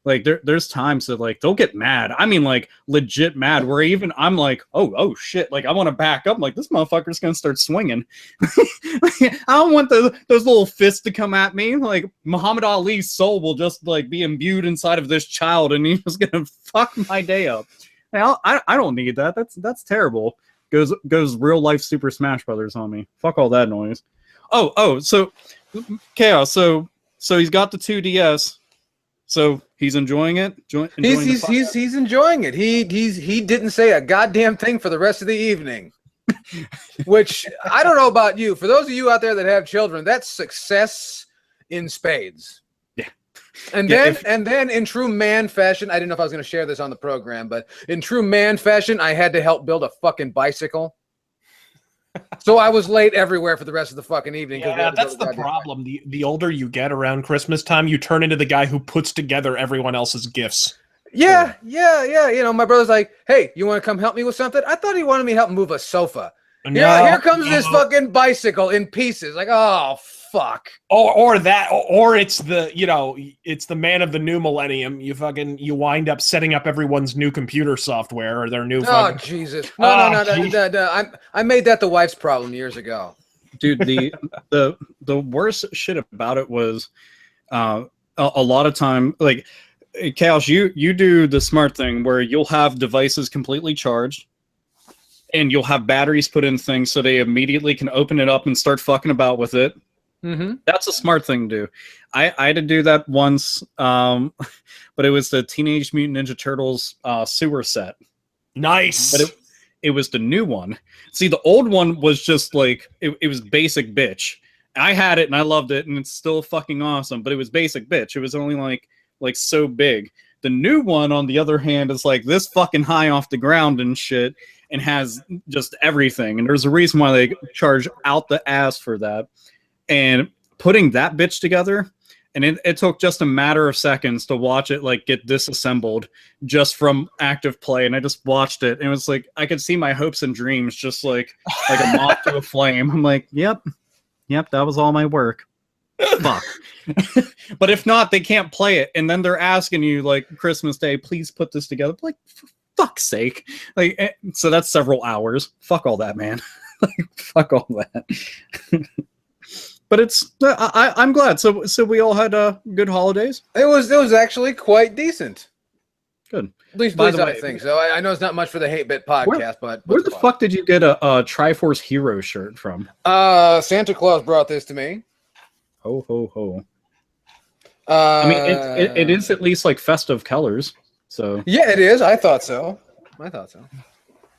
like there's times that like they'll get mad. I mean like legit mad where even I'm like, oh shit, like I want to back up. I'm like, this motherfucker's gonna start swinging. I don't want those little fists to come at me. Like Muhammad Ali's soul will just like be imbued inside of this child and he's just gonna fuck my day up. Now I don't need that. That's terrible. Goes real life Super Smash Brothers on me. Fuck all that noise. So Chaos. So he's got the 2DS. So he's enjoying it.
He's enjoying it. He didn't say a goddamn thing for the rest of the evening. Which I don't know about you. For those of you out there that have children, that's success in spades.
Yeah.
And then in true man fashion, I didn't know if I was going to share this on the program, but in true man fashion, I had to help build a fucking bicycle. So I was late everywhere for the rest of the fucking evening.
Yeah, that's the problem. The older you get around Christmas time, you turn into the guy who puts together everyone else's gifts.
Yeah. You know, my brother's like, hey, you want to come help me with something? I thought he wanted me to help him move a sofa.
No,
here comes this fucking bicycle in pieces. Like, oh, fuck.
Or it's the man of the new millennium. You wind up setting up everyone's new computer software or their new.
Oh Jesus! No. I made that the wife's problem years ago.
Dude, the worst shit about it was a lot of time like Chaos. You do the smart thing where you'll have devices completely charged. And you'll have batteries put in things so they immediately can open it up and start fucking about with it.
Mm-hmm.
That's a smart thing to do. I had to do that once, but it was the Teenage Mutant Ninja Turtles sewer set.
Nice.
But it was the new one. See, the old one was just like, it was basic bitch. I had it and I loved it and it's still fucking awesome, but it was basic bitch. It was only like so big. The new one, on the other hand, is like this fucking high off the ground and shit. And has just everything. And there's a reason why they charge out the ass for that. And putting that bitch together, and it took just a matter of seconds to watch it like get disassembled just from active play. And I just watched it. And it was like, I could see my hopes and dreams just like a moth to a flame. I'm like, yep, that was all my work. Fuck. But if not, they can't play it. And then they're asking you like Christmas Day, please put this together. Like, fuck's sake. Like, so that's several hours. Fuck all that, man. Like, fuck all that. But it's I'm glad. So we all had good holidays.
It was actually quite decent.
Good.
At least I think so. I know it's not much for the Hate Bit podcast, but
where the fuck did you get a Triforce Hero shirt from?
Santa Claus brought this to me.
Ho ho ho. I mean, it is at least like festive colors. So
yeah, it is. I thought so.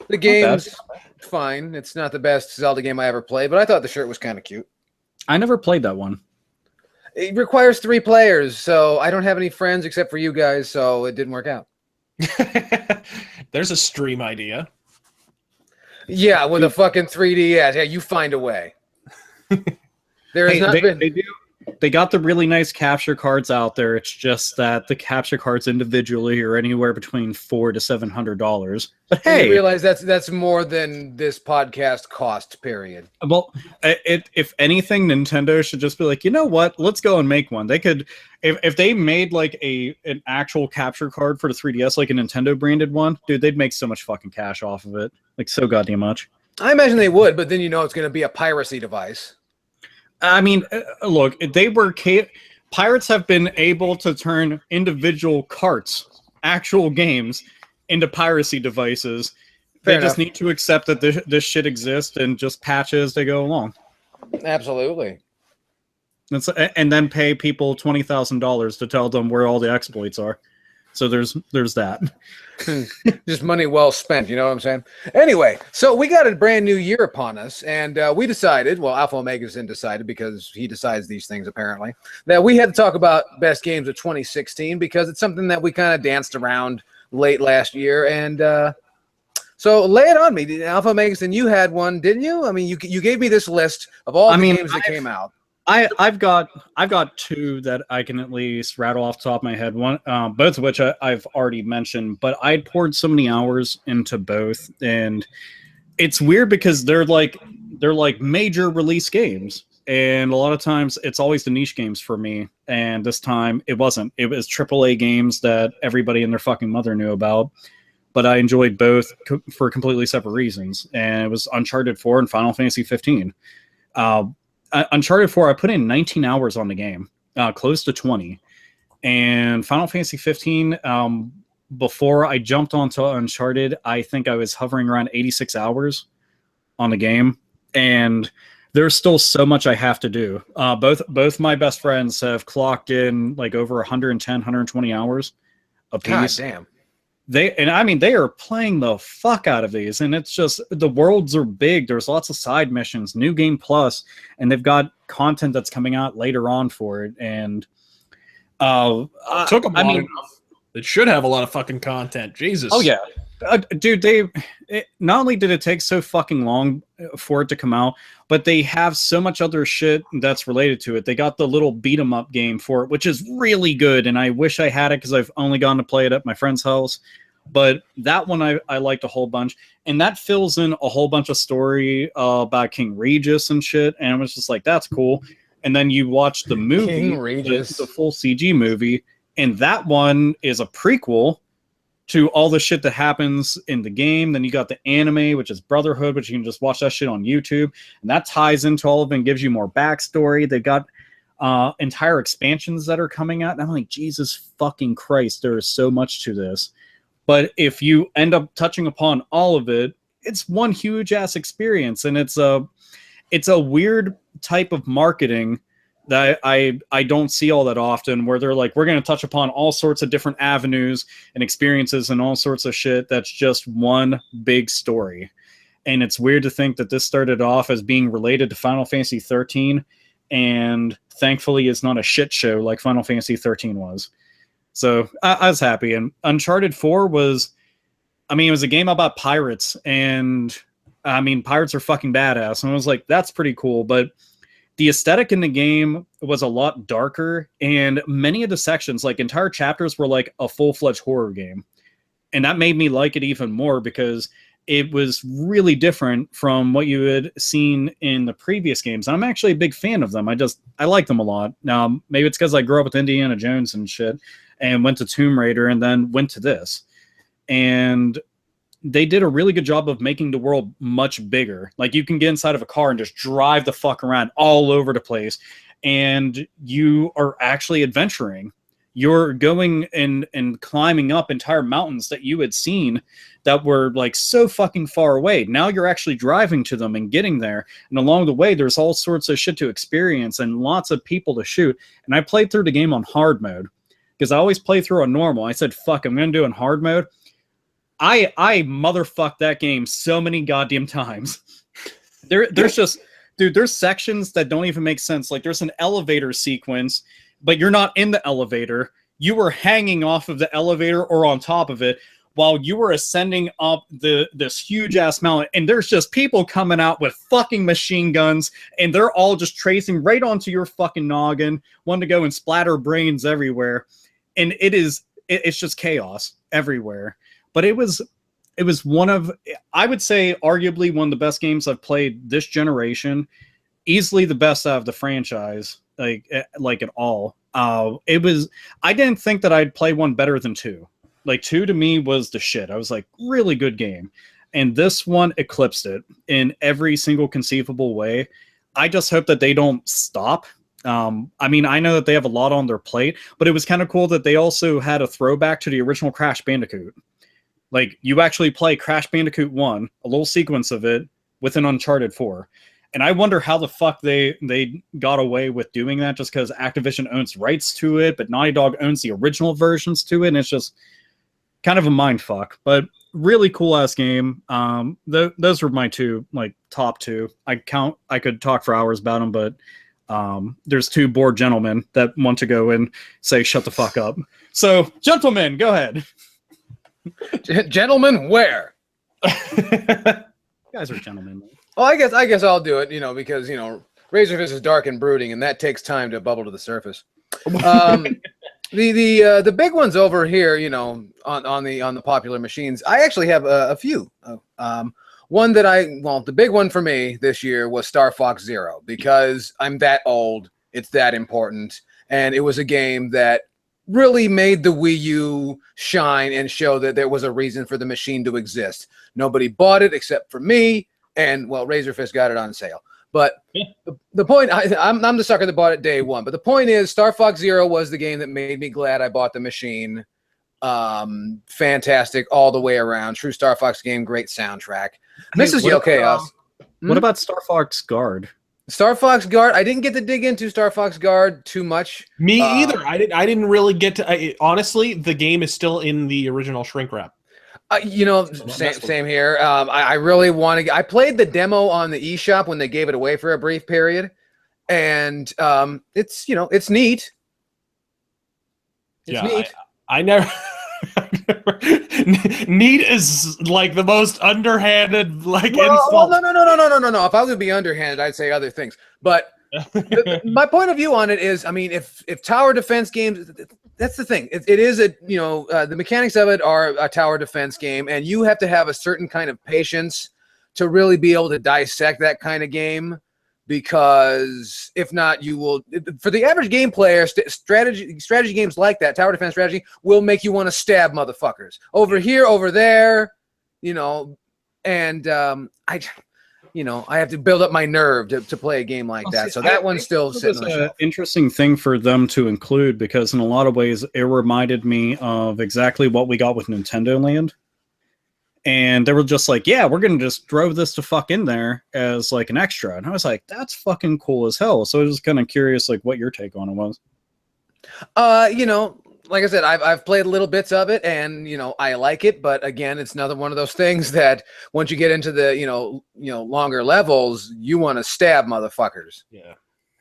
The game's fine. It's not the best Zelda game I ever played, but I thought the shirt was kind of cute.
I never played that one.
It requires 3 players, so I don't have any friends except for you guys, so it didn't work out.
There's a stream idea.
Yeah, with a fucking 3DS. Yeah, you find a way. There has not been.
They got the really nice capture cards out there. It's just that the capture cards individually are anywhere between $400 to $700. But hey,
you realize that's more than this podcast cost. Period.
Well, if anything, Nintendo should just be like, you know what? Let's go and make one. They could, if they made like an actual capture card for the 3DS, like a Nintendo branded one, dude, they'd make so much fucking cash off of it, like so goddamn much.
I imagine they would, but then you know it's going to be a piracy device.
I mean, look, pirates have been able to turn individual carts, actual games, into piracy devices. They just need to accept that this shit exists and just patch it as they go along.
Absolutely.
And then pay people $20,000 to tell them where all the exploits are. So there's that.
Just money well spent, you know what I'm saying? Anyway, so we got a brand new year upon us, and we decided, well, Alpha Omegazin decided, because he decides these things apparently, that we had to talk about best games of 2016 because it's something that we kind of danced around late last year. And so lay it on me. Alpha Omegazin, you had one, didn't you? I mean, you gave me this list of all the games that came out.
I've got two that I can at least rattle off the top of my head. One, both of which I've already mentioned, but I poured so many hours into both, and it's weird because they're like major release games, and a lot of times it's always the niche games for me. And this time it wasn't. It was AAA games that everybody and their fucking mother knew about. But I enjoyed both for completely separate reasons, and it was Uncharted 4 and Final Fantasy 15. Uncharted 4, I put in 19 hours on the game, close to 20. And Final Fantasy 15, before I jumped onto Uncharted, I think I was hovering around 86 hours on the game. And there's still so much I have to do. Both my best friends have clocked in like over 110, 120 hours a piece.
God damn.
They are playing the fuck out of these, and it's just the worlds are big. There's lots of side missions, new game plus, and they've got content that's coming out later on for it. And
it took them long enough. It should have a lot of fucking content. Jesus.
Oh yeah, dude. Not only did it take so fucking long for it to come out, but they have so much other shit that's related to it. They got the little beat 'em up game for it, which is really good, and I wish I had it because I've only gotten to play it at my friend's house. But that one I liked a whole bunch, and that fills in a whole bunch of story about King Regis and shit, and I was just like, that's cool. And then you watch the movie,
King Regis.
the full CG movie, and that one is a prequel to all the shit that happens in the game. Then you got the anime, which is Brotherhood, which you can just watch that shit on YouTube, and that ties into all of it and gives you more backstory. They've got entire expansions that are coming out, and I'm like, Jesus fucking Christ, there is so much to this. But if you end up touching upon all of it, it's one huge ass experience, and it's a weird type of marketing that I don't see all that often, where they're like, we're going to touch upon all sorts of different avenues and experiences and all sorts of shit that's just one big story. And it's weird to think that this started off as being related to Final Fantasy 13, and thankfully it's not a shit show like Final Fantasy 13 was. So I was happy. And Uncharted 4 was, it was a game about pirates, and pirates are fucking badass. And I was like, that's pretty cool. But the aesthetic in the game was a lot darker, and many of the sections, like entire chapters, were like a full-fledged horror game. And that made me like it even more because it was really different from what you had seen in the previous games. I'm actually a big fan of them. I like them a lot. Now, maybe it's because I grew up with Indiana Jones and shit, and went to Tomb Raider, and then went to this. And they did a really good job of making the world much bigger. Like, you can get inside of a car and just drive the fuck around all over the place, and you are actually adventuring. You're going and climbing up entire mountains that you had seen that were like so fucking far away. Now you're actually driving to them and getting there. And along the way, there's all sorts of shit to experience and lots of people to shoot. And I played through the game on hard mode because I always play through on normal. I said, fuck, I'm going to do it in hard mode. I motherfucked that game so many goddamn times. There's just, dude, there's sections that don't even make sense. Like, there's an elevator sequence, but you're not in the elevator. You were hanging off of the elevator or on top of it while you were ascending up this huge ass mountain. And there's just people coming out with fucking machine guns, and they're all just tracing right onto your fucking noggin, wanting to go and splatter brains everywhere. And it's just chaos everywhere. But it was one of, I would say, arguably one of the best games I've played this generation. Easily the best out of the franchise, like at all. I didn't think that I'd play one better than 2. Like, 2 to me was the shit. I was like, really good game. And this one eclipsed it in every single conceivable way. I just hope that they don't stop. I know that they have a lot on their plate, but it was kind of cool that they also had a throwback to the original Crash Bandicoot. Like, you actually play Crash Bandicoot 1, a little sequence of it, within Uncharted 4. And I wonder how the fuck they got away with doing that, just because Activision owns rights to it, but Naughty Dog owns the original versions to it, and it's just kind of a mind fuck. But really cool ass game. Those were my two, like, top 2. I could talk for hours about them, but there's 2 bored gentlemen that want to go and say shut the fuck up. So, gentlemen, go ahead.
Gentlemen, where?
You guys are gentlemen.
Well, I guess I'll do it, because, Razorfish is dark and brooding, and that takes time to bubble to the surface. The big ones over here, you know, on the popular machines. I actually have a few. One that the big one for me this year was Star Fox Zero, because I'm that old. It's that important, and it was a game that really made the Wii U shine and show that there was a reason for the machine to exist. Nobody bought it except for me, and well, Razorfish got it on sale. But the point, I'm the sucker that bought it day one. But the point is, Star Fox Zero was the game that made me glad I bought the machine. Fantastic all the way around. True Star Fox game, great soundtrack. Mrs. Yell Chaos.
What about Star Fox Guard?
Star Fox Guard. I didn't get to dig into Star Fox Guard too much.
Me either. I didn't really get to. Honestly, the game is still in the original shrink wrap.
You know, same here. I really want to. I played the demo on the eShop when they gave it away for a brief period, and it's it's neat. It's neat.
I never. Neat is like the most underhanded insult.
No. If I was to be underhanded, I'd say other things. But my point of view on it is, I mean, if tower defense games, that's the thing. It is the mechanics of it are a tower defense game, and you have to have a certain kind of patience to really be able to dissect that kind of game. Because if not, you will. For the average game player, strategy games like that, tower defense strategy, will make you want to stab motherfuckers over here, over there, and I have to build up my nerve to play a game like that. So that one's still sitting on the shelf.
Interesting thing for them to include, because in a lot of ways it reminded me of exactly what we got with Nintendo Land. And they were just like, yeah, we're going to just throw this to fuck in there as like an extra. And I was like, that's fucking cool as hell. So I was kind of curious, like, what your take on it was.
Like I said, I've played little bits of it, and I like it. But again, it's another one of those things that once you get into the longer levels, you want to stab motherfuckers.
Yeah.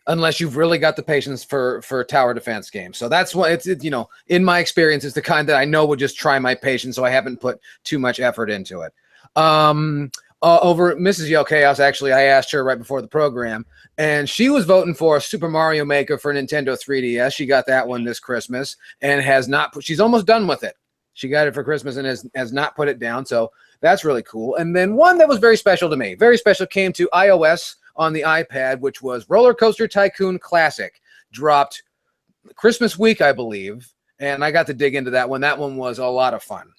Unless you've really got the patience for tower defense games. So that's why it's in my experience, it's the kind that I know would just try my patience, so I haven't put too much effort into it. Over Mrs. Yell Chaos, actually, I asked her right before the program, and she was voting for Super Mario Maker for Nintendo 3DS. She got that one this Christmas, and she's almost done with it. She got it for Christmas and has not put it down, so that's really cool. And then one that was very special to me, very special, came to iOS on the iPad, which was Roller Coaster Tycoon Classic. Dropped Christmas week, I believe, and I got to dig into that one. That one was a lot of fun.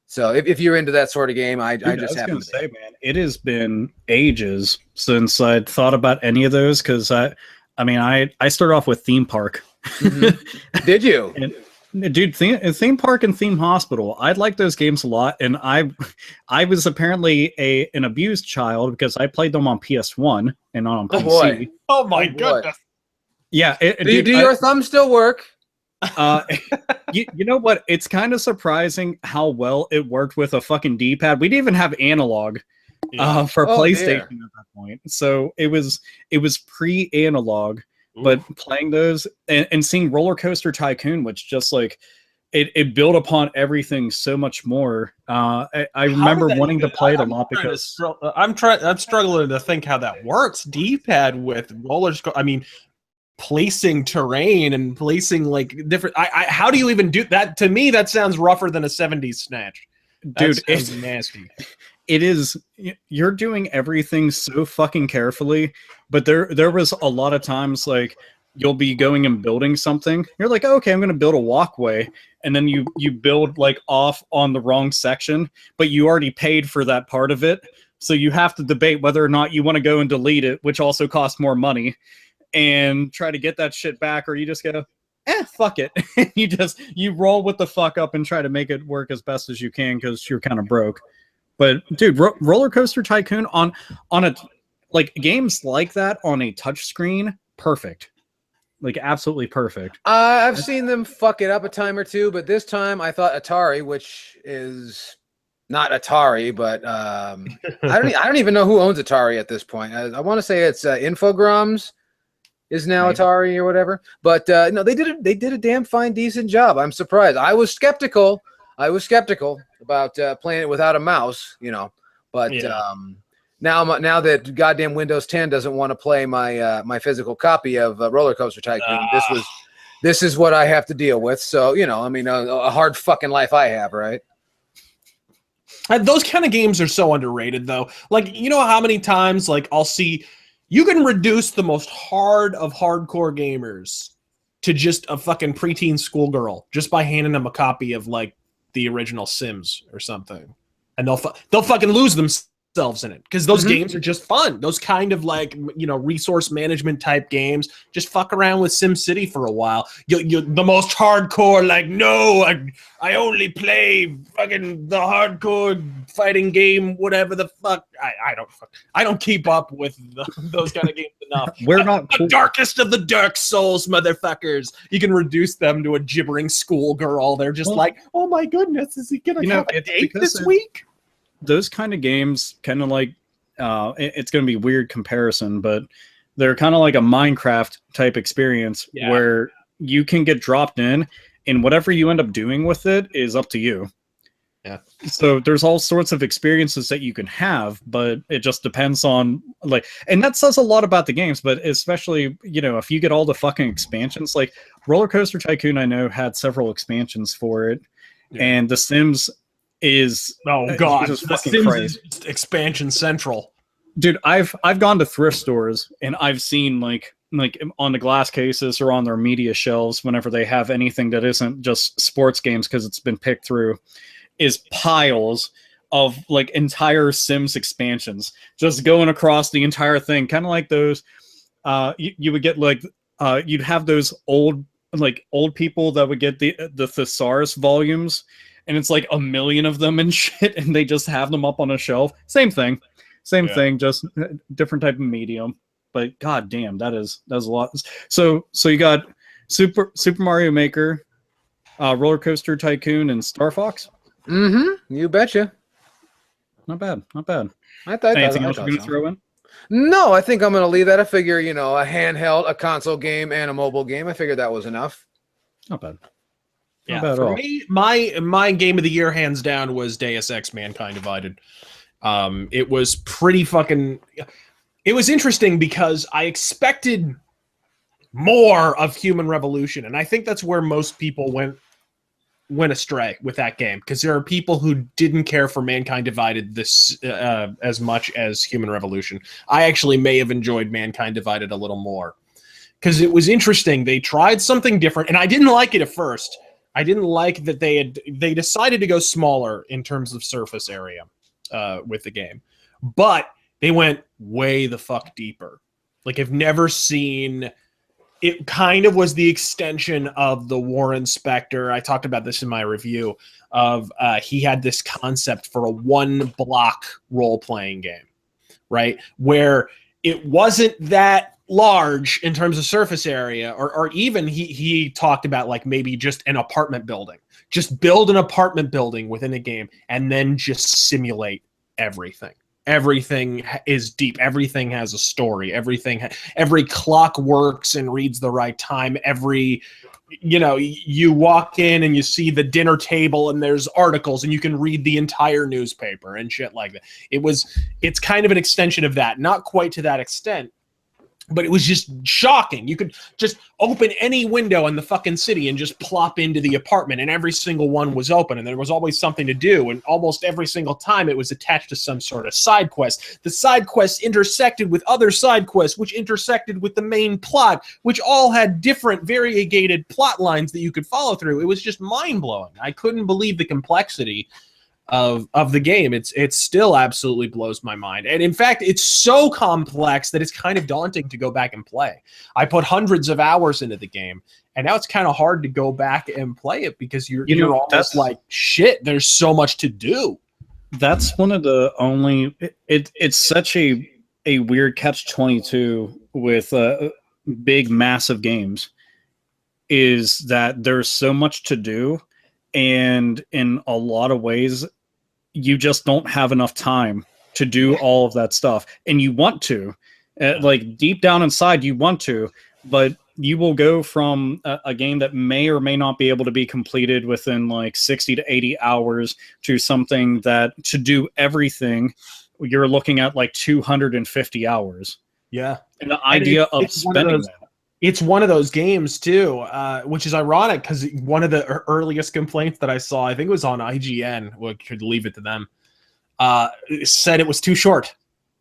So if you're into that sort of game, I just happen to say,
man, it has been ages since I'd thought about any of those, because I started off with Theme Park.
Mm-hmm. Did you?
Dude, theme Park and Theme Hospital, I like those games a lot, and I was apparently an abused child because I played them on PS1 and on PC.
Boy.
Oh my goodness!
Yeah,
do your thumbs still work?
You know what? It's kind of surprising how well it worked with a fucking D-pad. We didn't even have analog for PlayStation at that point, so it was pre-analog. But playing those and seeing Roller Coaster Tycoon, which just like it built upon everything so much more. I remember wanting to play it a lot because
I'm struggling to think how that works. D-pad with roller. I mean, placing terrain and placing like different. How do you even do that? To me, that sounds rougher than a '70s Snatch.
Dude,
it's nasty.
It is. You're doing everything so fucking carefully, but there was a lot of times like you'll be going and building something. You're like, okay, I'm going to build a walkway, and then you build like off on the wrong section, but you already paid for that part of it, so you have to debate whether or not you want to go and delete it, which also costs more money, and try to get that shit back, or you just go, fuck it. you roll with the fuck up and try to make it work as best as you can because you're kind of broke. But dude, Roller Coaster Tycoon on a like games like that on a touch screen, perfect, like absolutely perfect.
I've seen them fuck it up a time or two, but this time I thought Atari, which is not Atari, but I don't even know who owns Atari at this point. I want to say it's Infogrames is now Atari or whatever. But no, they did a damn fine, decent job. I'm surprised. I was skeptical about playing it without a mouse, but now that goddamn Windows 10 doesn't want to play my physical copy of Roller Coaster Tycoon, this is what I have to deal with. So, I mean, a hard fucking life I have, right?
Those kind of games are so underrated, though. Like, you know how many times, like, I'll see you can reduce the most hard of hardcore gamers to just a fucking preteen schoolgirl just by handing them a copy of, like, the original Sims or something, and they'll fucking lose themselves in it because those games are just fun. Those kind of like resource management type games. Just fuck around with SimCity for a while. You the most hardcore like no, I only play fucking the hardcore fighting game, whatever the fuck. I don't keep up with those kind of games enough.
We're not
the darkest of the Dark Souls, motherfuckers. You can reduce them to a gibbering schoolgirl. They're just like, oh my goodness, is he gonna have a date this week?
Those kind of games, kind of like, it's going to be a weird comparison, but they're kind of like a Minecraft type experience where you can get dropped in, and whatever you end up doing with it is up to you.
Yeah.
So there's all sorts of experiences that you can have, but it just depends on and that says a lot about the games, but especially, if you get all the fucking expansions, like Roller Coaster Tycoon, I know had several expansions for it, and The Sims is
The Sims is expansion central.
Dude, I've gone to thrift stores and I've seen like on the glass cases or on their media shelves whenever they have anything that isn't just sports games because it's been picked through, is piles of like entire Sims expansions just going across the entire thing, kind of like those. You would get you'd have those old people that would get the thesaurus volumes. And it's like 1 million of them and shit, and they just have them up on a shelf. Same thing, just different type of medium. But god damn, that is a lot. So you got Super Mario Maker, Roller Coaster Tycoon, and Star Fox.
You betcha.
Not bad.
I thought
anything else you're gonna throw in?
No, I think I'm gonna leave that. I figure a handheld, a console game, and a mobile game. I figured that was enough.
Not bad.
Yeah, for me, my game of the year, hands down, was Deus Ex: Mankind Divided. It was pretty fucking. It was interesting because I expected more of Human Revolution, and I think that's where most people went astray with that game, because there are people who didn't care for Mankind Divided this as much as Human Revolution. I actually may have enjoyed Mankind Divided a little more because it was interesting. They tried something different, and I didn't like it at first. I didn't like that they decided to go smaller in terms of surface area with the game, but they went way the fuck deeper. Like, I've never seen it. Kind of was the extension of the Warren Spector. I talked about this in my review of he had this concept for a 1-block role-playing game, right? Where it wasn't that large in terms of surface area, or even he talked about like maybe just an apartment building. Just build an apartment building within a game and then just simulate everything. Everything is deep. Everything has a story. Every clock works and reads the right time. You walk in and you see the dinner table and there's articles and you can read the entire newspaper and shit like that. It's kind of an extension of that. Not quite to that extent, but it was just shocking. You could just open any window in the fucking city and just plop into the apartment, and every single one was open, and there was always something to do, and almost every single time it was attached to some sort of side quest. The side quests intersected with other side quests, which intersected with the main plot, which all had different variegated plot lines that you could follow through. It was just mind-blowing. I couldn't believe the complexity of the game. It still absolutely blows my mind. And in fact, it's so complex that it's kind of daunting to go back and play. I put hundreds of hours into the game, and now it's kind of hard to go back and play it because you're almost like, shit, there's so much to do.
That's one of the only it's such a weird catch-22 with big massive games, is that there's so much to do. And in a lot of ways, you just don't have enough time to do all of that stuff. And you want to, like deep down inside, you want to, but you will go from a game that may or may not be able to be completed within like 60 to 80 hours to something that to do everything you're looking at like 250 hours.
Yeah.
And the idea of spending that.
It's one of those games too, which is ironic because one of the earliest complaints that I saw, I think it was on IGN, we could leave it to them, said it was too short,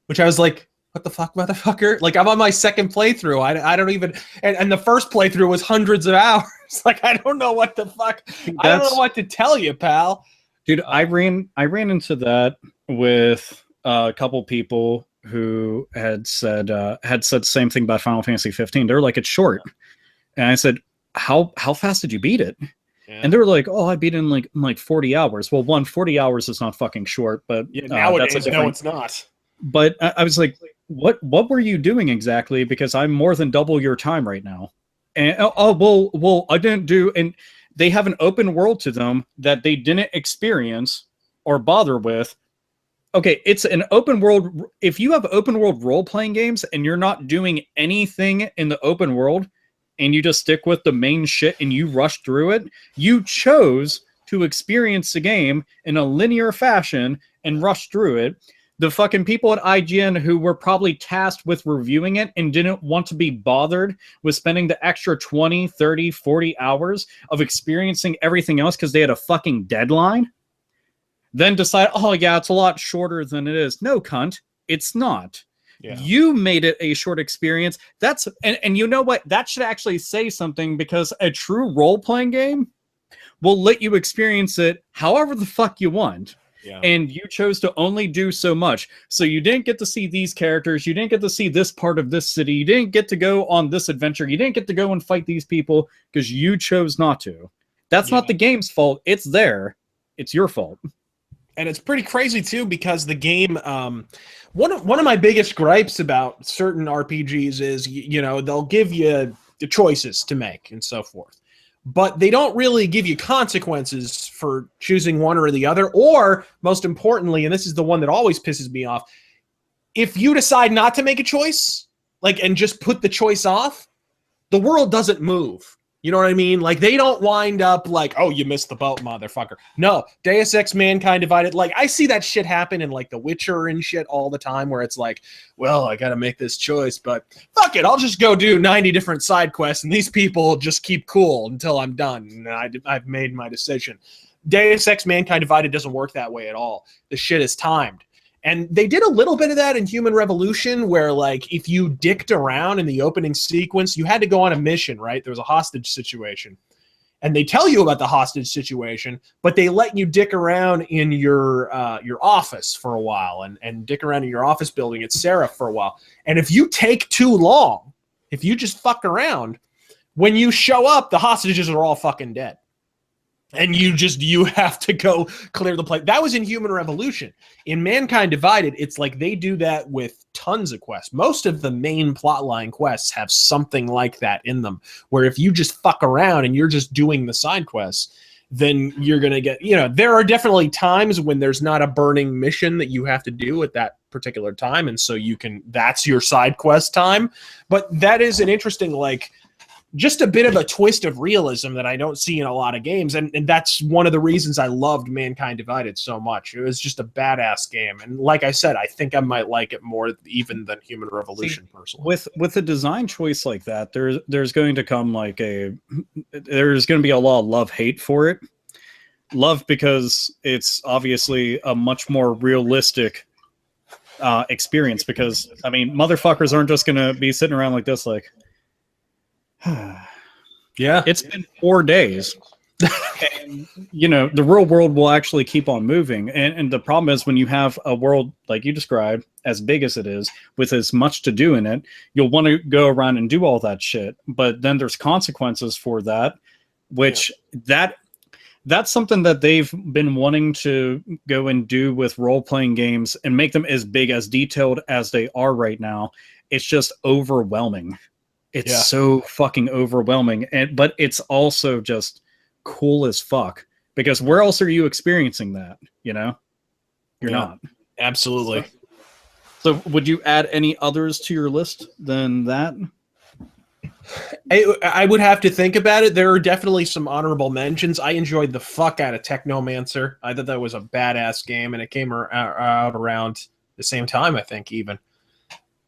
which I was like, what the fuck, motherfucker? Like, I'm on my second playthrough. I don't even, and the first playthrough was hundreds of hours. Like, I don't know what the fuck. I don't know what to tell you, pal.
Dude, I ran into that with a couple people who had said the same thing about Final Fantasy 15. They're like, it's short. And I said, how fast did you beat it? Yeah. And they were like, oh, I beat it in like 40 hours. Well, 40 hours is not fucking short, but
nowadays, no, it's not.
But I was like, what were you doing exactly? Because I'm more than double your time right now. And well, I didn't do, and they have an open world to them that they didn't experience or bother with. Okay, it's an open world. If you have open world role-playing games and you're not doing anything in the open world and you just stick with the main shit and you rush through it, you chose to experience the game in a linear fashion and rush through it. The fucking people at IGN who were probably tasked with reviewing it and didn't want to be bothered with spending the extra 20, 30, 40 hours of experiencing everything else because they had a fucking deadline, then decide, oh yeah, it's a lot shorter than it is. No, cunt, it's not. Yeah. You made it a short experience. That's and you know what? That should actually say something, because a true role-playing game will let you experience it however the fuck you want. Yeah. And you chose to only do so much. So you didn't get to see these characters. You didn't get to see this part of this city. You didn't get to go on this adventure. You didn't get to go and fight these people because you chose not to. That's not the game's fault. It's there. It's your fault.
And it's pretty crazy too, because the game, one of my biggest gripes about certain RPGs is, they'll give you the choices to make and so forth, but they don't really give you consequences for choosing one or the other. Or most importantly, and this is the one that always pisses me off, if you decide not to make a choice, and just put the choice off, the world doesn't move. You know what I mean? Like, they don't wind up like, oh, you missed the boat, motherfucker. No, Deus Ex Mankind Divided. Like, I see that shit happen in, The Witcher and shit all the time, where it's like, well, I got to make this choice, but fuck it. I'll just go do 90 different side quests, and these people just keep cool until I'm done, and I've made my decision. Deus Ex Mankind Divided doesn't work that way at all. The shit is timed. And they did a little bit of that in Human Revolution, where, if you dicked around in the opening sequence, you had to go on a mission, right? There was a hostage situation. And they tell you about the hostage situation, but they let you dick around in your office for a while and dick around in your office building at Seraph for a while. And if you take too long, if you just fuck around, when you show up, the hostages are all fucking dead. And you have to go clear the place. That was in Human Revolution. In Mankind Divided, it's like they do that with tons of quests. Most of the main plotline quests have something like that in them, where if you just fuck around and you're just doing the side quests, then you're going to get, there are definitely times when there's not a burning mission that you have to do at that particular time. And so that's your side quest time. But that is an interesting, just a bit of a twist of realism that I don't see in a lot of games. And that's one of the reasons I loved Mankind Divided so much. It was just a badass game. And like I said, I think I might like it more even than Human Revolution personally.
With a design choice like that, there's going to come there's going to be a lot of love-hate for it. Love because it's obviously a much more realistic experience, because, motherfuckers aren't just going to be sitting around like this,
yeah,
it's been 4 days. And, the real world will actually keep on moving. And the problem is, when you have a world like you described, as big as it is, with as much to do in it, you'll want to go around and do all that shit. But then there's consequences for that, which that's something that they've been wanting to go and do with role-playing games and make them as big, as detailed as they are right now. It's just overwhelming. It's so fucking overwhelming, but it's also just cool as fuck, because where else are you experiencing that? You're not.
Absolutely.
So would you add any others to your list than that?
I would have to think about it. There are definitely some honorable mentions. I enjoyed the fuck out of Technomancer. I thought that was a badass game, and it came out around the same time, I think, even.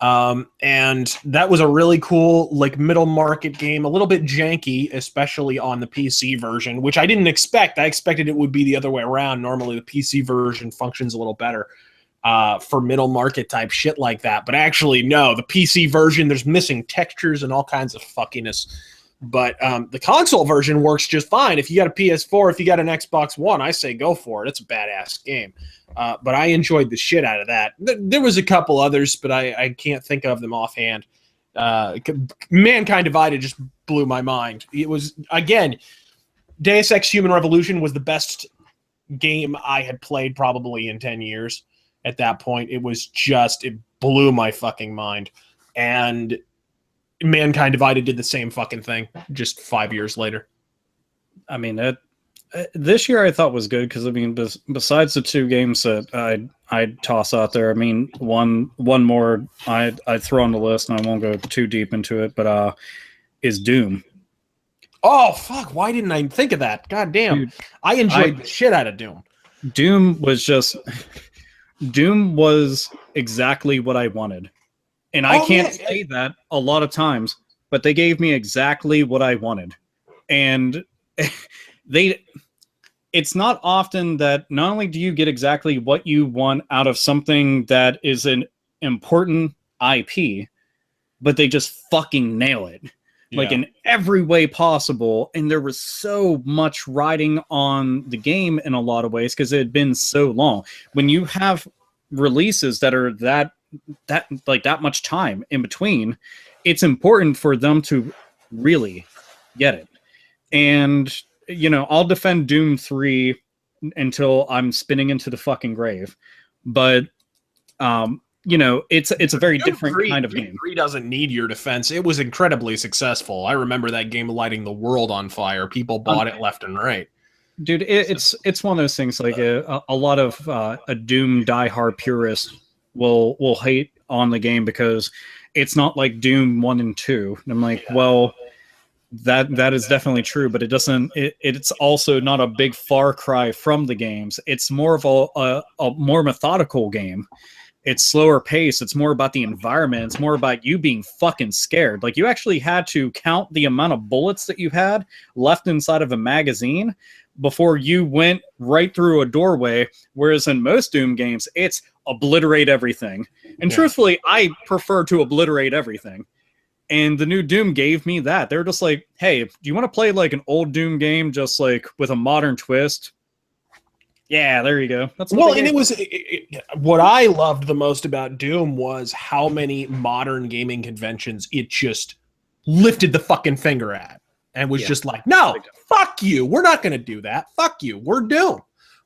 And that was a really cool, like, middle market game, a little bit janky, especially on the PC version, which I didn't expect. I expected it would be the other way around. Normally the PC version functions a little better for middle market type shit like that. But actually, no, the PC version, there's missing textures and all kinds of fuckiness. But the console version works just fine. If you got a PS4, if you got an Xbox One, I say go for it. It's a badass game. But I enjoyed the shit out of that. There was a couple others, but I can't think of them offhand. Mankind Divided just blew my mind. It was, again, Deus Ex Human Revolution was the best game I had played probably in 10 years at that point. It was just, it blew my fucking mind. And Mankind Divided did the same fucking thing just 5 years later.
I mean, this year I thought was good because, I mean, besides the two games that I'd toss out there, I mean, one more I'd throw on the list, and I won't go too deep into it, but is Doom.
Oh, fuck. Why didn't I think of that? God damn. Dude, I enjoyed the shit out of Doom.
Doom was exactly what I wanted. And I can't say that a lot of times, but they gave me exactly what I wanted. And it's not often that not only do you get exactly what you want out of something that is an important IP, but they just fucking nail it. Yeah. Like in every way possible. And there was so much riding on the game in a lot of ways because it had been so long. When you have releases that are that much time in between, it's important for them to really get it. And, you know, I'll defend Doom 3 until I'm spinning into the fucking grave. But, you know, it's a very different kind of game.
3 doesn't need your defense. It was incredibly successful. I remember that game lighting the world on fire. People bought it left and right.
Dude, it's one of those things, like a lot of a Doom diehard purist will hate on the game because it's not like Doom 1 and 2. And I'm like, well, that is definitely true, but it's also not a big far cry from the games. It's more of a more methodical game. It's slower pace. It's more about the environment. It's more about you being fucking scared. Like, you actually had to count the amount of bullets that you had left inside of a magazine before you went right through a doorway, whereas in most Doom games, it's obliterate everything. And truthfully, I prefer to obliterate everything. And the new Doom gave me that. They're just like, hey, do you want to play like an old Doom game just like with a modern twist? Yeah, there you go.
That's well, and it was what I loved the most about Doom was how many modern gaming conventions it just lifted the fucking finger at and was just like, no, fuck you. We're not going to do that. Fuck you. We're Doom.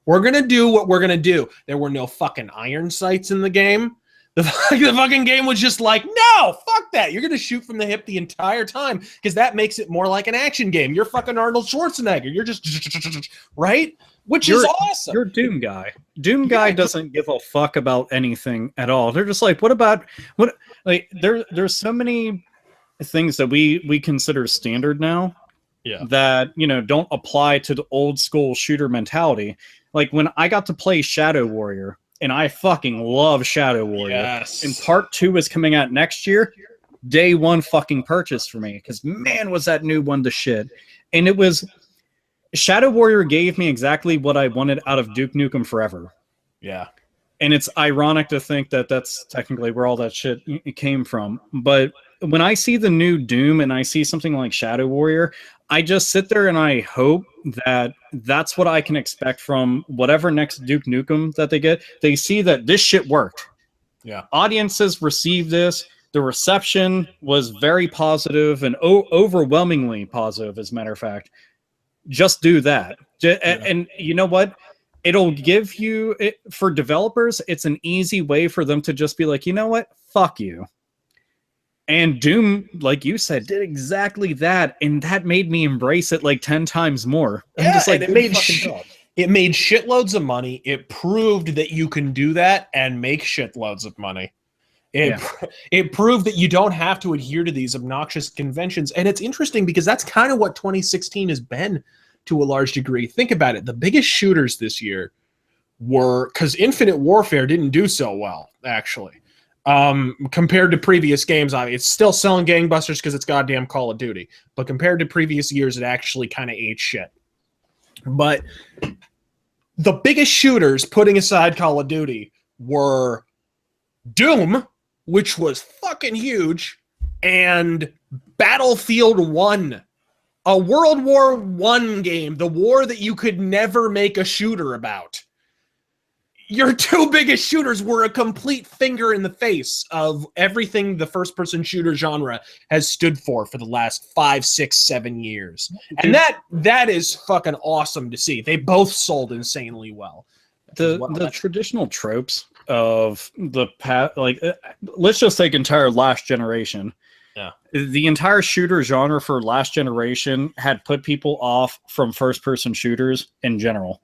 We're going to do what we're going to do. There were no fucking iron sights in the game. The fucking game was just like, no, fuck that. You're going to shoot from the hip the entire time because that makes it more like an action game. You're fucking Arnold Schwarzenegger. You're just, right? Which is awesome.
You're Doom Guy. Doom Guy doesn't give a fuck about anything at all. They're just like, there's so many things that we consider standard now that, you know, don't apply to the old school shooter mentality. Like when I got to play Shadow Warrior, and I fucking love Shadow Warrior.
Yes.
And part 2 is coming out next year. Day 1 fucking purchase for me. Because man, was that new one the shit. And it was... Shadow Warrior gave me exactly what I wanted out of Duke Nukem Forever.
Yeah.
And it's ironic to think that that's technically where all that shit came from. But when I see the new Doom and I see something like Shadow Warrior, I just sit there and I hope that that's what I can expect from whatever next Duke Nukem that they get. They see that this shit worked.
Yeah.
Audiences received this. The reception was very positive and overwhelmingly positive, as a matter of fact. Just do that. And you know what? It'll give you, for developers, it's an easy way for them to just be like, you know what? Fuck you. And Doom, like you said, did exactly that. And that made me embrace it like 10 times more.
Yeah, just like, it made shitloads of money. It proved that you can do that and make shitloads of money. It proved that you don't have to adhere to these obnoxious conventions. And it's interesting because that's kind of what 2016 has been to a large degree. Think about it. The biggest shooters this year because Infinite Warfare didn't do so well, actually. Compared to previous games, I mean, it's still selling gangbusters because it's goddamn Call of Duty. But compared to previous years, it actually kind of ate shit. But the biggest shooters, putting aside Call of Duty, were Doom, which was fucking huge, and Battlefield 1, a World War I game, the war that you could never make a shooter about. Your two biggest shooters were a complete finger in the face of everything the first-person shooter genre has stood for the last 5, 6, 7 years. And that is fucking awesome to see. They both sold insanely well.
The traditional tropes of the past, like, let's just take entire last generation.
Yeah.
The entire shooter genre for last generation had put people off from first-person shooters in general.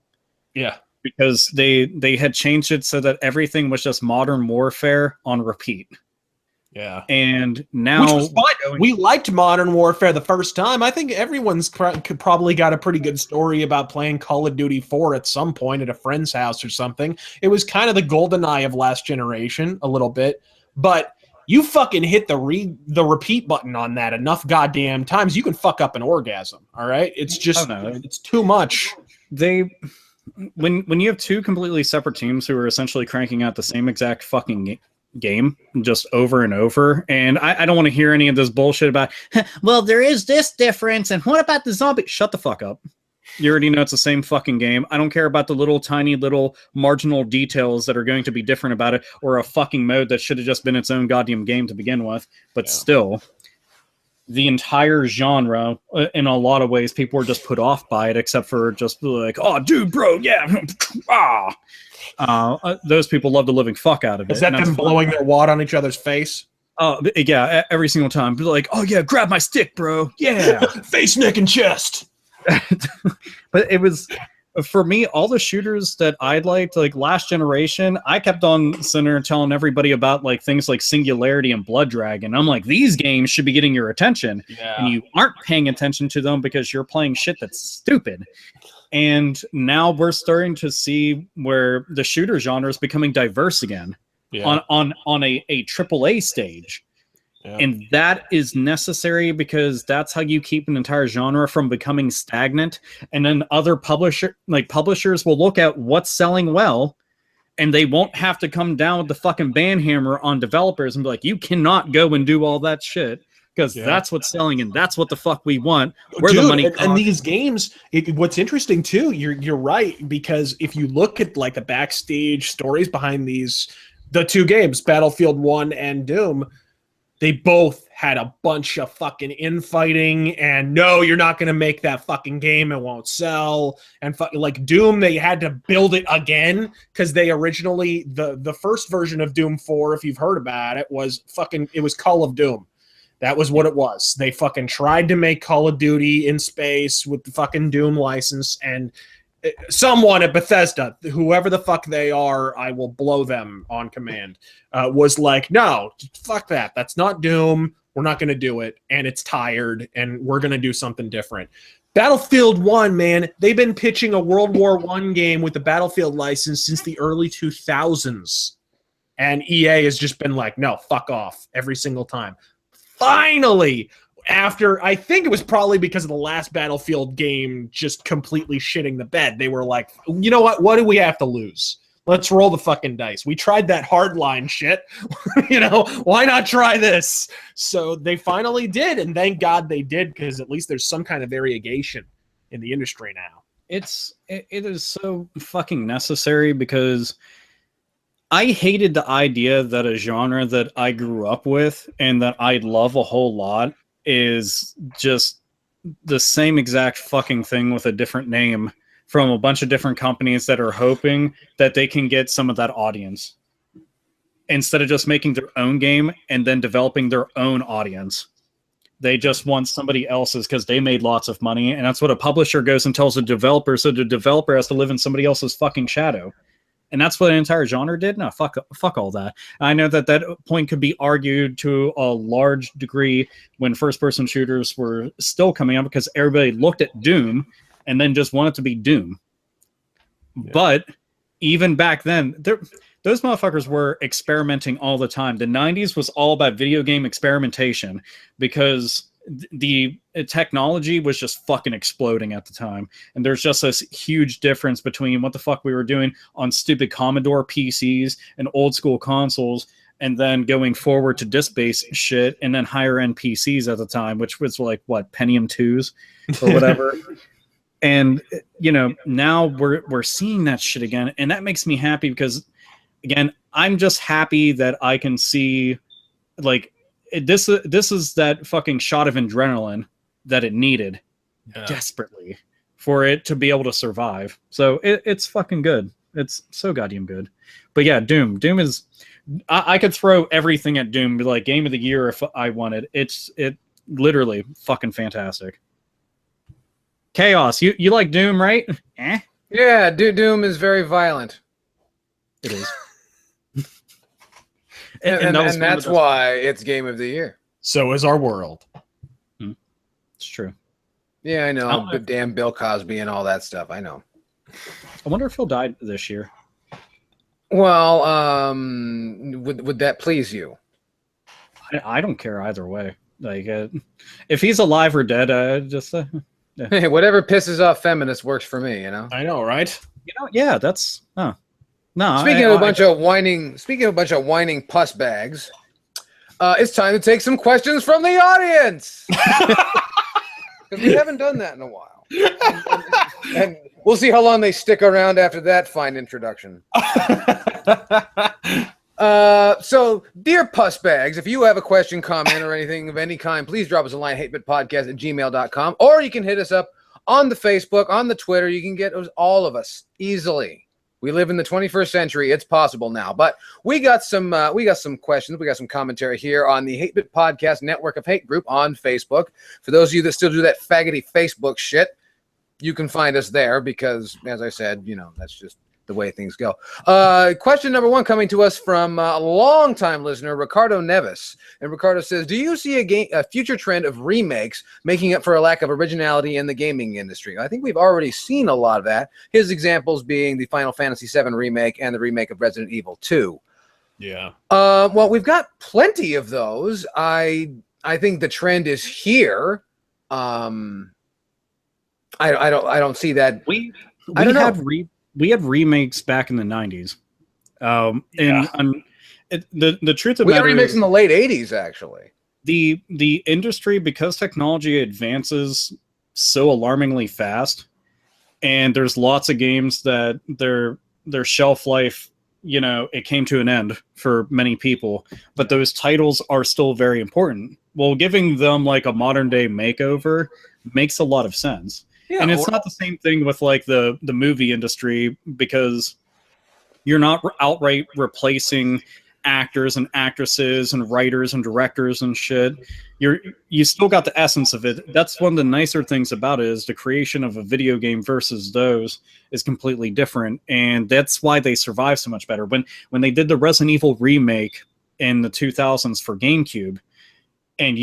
Yeah.
Because they had changed it so that everything was just modern warfare on repeat.
Yeah.
And now...
Which was fine. We liked Modern Warfare the first time. I think everyone's probably got a pretty good story about playing Call of Duty 4 at some point at a friend's house or something. It was kind of the golden eye of last generation a little bit. But you fucking hit the repeat button on that enough goddamn times, you can fuck up an orgasm, all right? It's just... it's too much.
When you have two completely separate teams who are essentially cranking out the same exact fucking game just over and over, and I don't want to hear any of this bullshit about, well, there is this difference, and what about the zombie? Shut the fuck up. You already know it's the same fucking game. I don't care about the little tiny little marginal details that are going to be different about it, or a fucking mode that should have just been its own goddamn game to begin with, but still... The entire genre, in a lot of ways, people were just put off by it, except for just like, oh, dude, bro, yeah. Those people love the living fuck out of it.
Is that them blowing their wad on each other's face?
Yeah, every single time. Be like, oh, yeah, grab my stick, bro. Yeah.
Face, neck, and chest.
But it was... For me, all the shooters that I'd liked, like last generation, I kept on sitting there telling everybody about like things like Singularity and Blood Dragon. I'm like, these games should be getting your attention, and you aren't paying attention to them because you're playing shit that's stupid. And now we're starting to see where the shooter genre is becoming diverse again on a AAA stage. Yeah. And that is necessary because that's how you keep an entire genre from becoming stagnant. And then other publishers will look at what's selling well, and they won't have to come down with the fucking ban hammer on developers and be like, you cannot go and do all that shit because that's what's selling and that's what the fuck we want. Where the money
and these games, what's interesting too, you're right, because if you look at like the backstage stories behind the two games, Battlefield 1 and Doom, they both had a bunch of fucking infighting and no, you're not going to make that fucking game. It won't sell. And like Doom, they had to build it again because they originally, the first version of Doom 4, if you've heard about it, it was Call of Doom. That was what it was. They fucking tried to make Call of Duty in space with the fucking Doom license, and someone at Bethesda, whoever the fuck they are, I will blow them on command, was like, no, fuck that. That's not Doom. We're not going to do it. And it's tired. And we're going to do something different. Battlefield 1, man, they've been pitching a World War I game with the Battlefield license since the early 2000s. And EA has just been like, no, fuck off every single time. Finally, after, I think it was probably because of the last Battlefield game just completely shitting the bed, they were like, you know what do we have to lose? Let's roll the fucking dice. We tried that hardline shit. Why not try this? So they finally did, and thank God they did, because at least there's some kind of variegation in the industry now.
It is so fucking necessary, because I hated the idea that a genre that I grew up with and that I love a whole lot is just the same exact fucking thing with a different name from a bunch of different companies that are hoping that they can get some of that audience instead of just making their own game and then developing their own audience. They just want somebody else's because they made lots of money, and that's what a publisher goes and tells a developer, so the developer has to live in somebody else's fucking shadow. And that's what an entire genre did? No, fuck all that. I know that point could be argued to a large degree when first-person shooters were still coming out, because everybody looked at Doom and then just wanted to be Doom. Yeah. But even back then, those motherfuckers were experimenting all the time. The 90s was all about video game experimentation because the technology was just fucking exploding at the time. And there's just this huge difference between what the fuck we were doing on stupid Commodore PCs and old school consoles, and then going forward to disk-based shit, and then higher-end PCs at the time, which was like, what, Pentium 2s or whatever. And, you know, now we're seeing that shit again, and that makes me happy because, again, I'm just happy that I can see, like, this is that fucking shot of adrenaline that it needed desperately for it to be able to survive. So it's fucking good. It's so goddamn good. But yeah, Doom is... I could throw everything at Doom, be like game of the year if I wanted. It literally fucking fantastic. Chaos, you like Doom, right? Eh?
Yeah, Doom is very violent.
It is.
and that's why it's game of the year.
So is our world.
It's true.
Yeah, I know. Damn Bill Cosby and all that stuff. I know.
I wonder if he'll die this year.
Well, would that please you?
I don't care either way. Like, if he's alive or dead, just
yeah. Hey, whatever pisses off feminists works for me. You know.
I know, right?
You know, yeah. That's no.
Speaking of a bunch of whining puss bags, it's time to take some questions from the audience because we haven't done that in a while. And we'll see how long they stick around after that fine introduction. So, dear puss bags, if you have a question, comment, or anything of any kind, please drop us a line, hatebitpodcast@gmail.com, or you can hit us up on the Facebook, on the Twitter. You can get all of us easily. We live in the 21st century. It's possible now. But we got some questions. We got some commentary here on the Hate Bit Podcast Network of Hate group on Facebook. For those of you that still do that faggoty Facebook shit, you can find us there because, as I said, you know, that's just the way things go. Question number one coming to us from a longtime listener, Ricardo Nevis. And Ricardo says, do you see a future trend of remakes making up for a lack of originality in the gaming industry? I think we've already seen a lot of that. His examples being the Final Fantasy VII remake and the remake of Resident Evil 2.
Yeah.
Well, we've got plenty of those. I think the trend is here. I don't see that.
We had remakes back in the 90s. The truth of
we had remakes in the late 80s, actually.
The industry, because technology advances so alarmingly fast, and there's lots of games that their shelf life, you know, it came to an end for many people, but those titles are still very important. Well, giving them like a modern day makeover makes a lot of sense. Yeah, and it's not the same thing with like the movie industry because you're not outright replacing actors and actresses and writers and directors and shit. You still got the essence of it. That's one of the nicer things about it is the creation of a video game versus those is completely different, and that's why they survive so much better. When they did the Resident Evil remake in the 2000s for GameCube, and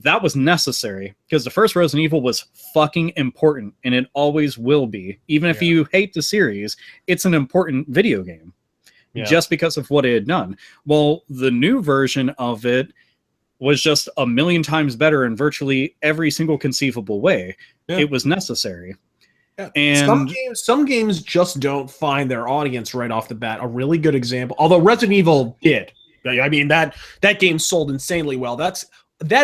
that was necessary because the first Resident Evil was fucking important, and it always will be. Even if you hate the series, it's an important video game just because of what it had done. Well, the new version of it was just a million times better in virtually every single conceivable way. Yeah. It was necessary.
Yeah. And some games just don't find their audience right off the bat. A really good example, although Resident Evil did. I mean, that game sold insanely well. That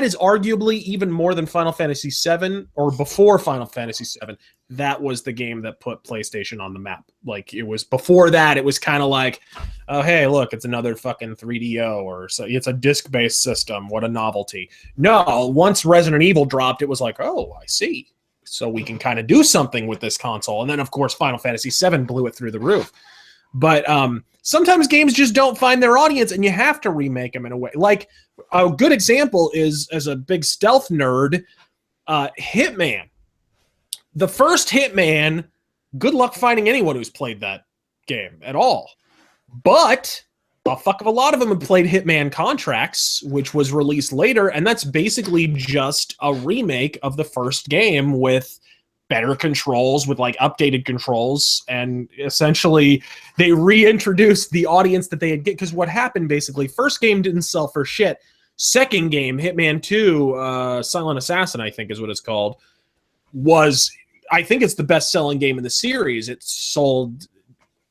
is arguably even more than Final Fantasy VII or before Final Fantasy VII. That was the game that put PlayStation on the map. Like, it was before that, it was kind of like, oh, hey, look, it's another fucking 3DO or so. It's a disc-based system. What a novelty. No, once Resident Evil dropped, it was like, oh, I see. So we can kind of do something with this console. And then, of course, Final Fantasy VII blew it through the roof. But sometimes games just don't find their audience, and you have to remake them in a way. Like, a good example is, as a big stealth nerd, Hitman. The first Hitman, good luck finding anyone who's played that game at all. But a fuck of a lot of them have played Hitman Contracts, which was released later, and that's basically just a remake of the first game with better controls with like updated controls, and essentially they reintroduced the audience that they had get. Because what happened basically, first game didn't sell for shit. Second game, Hitman 2, Silent Assassin, I think is what it's called, I think it's the best-selling game in the series. It sold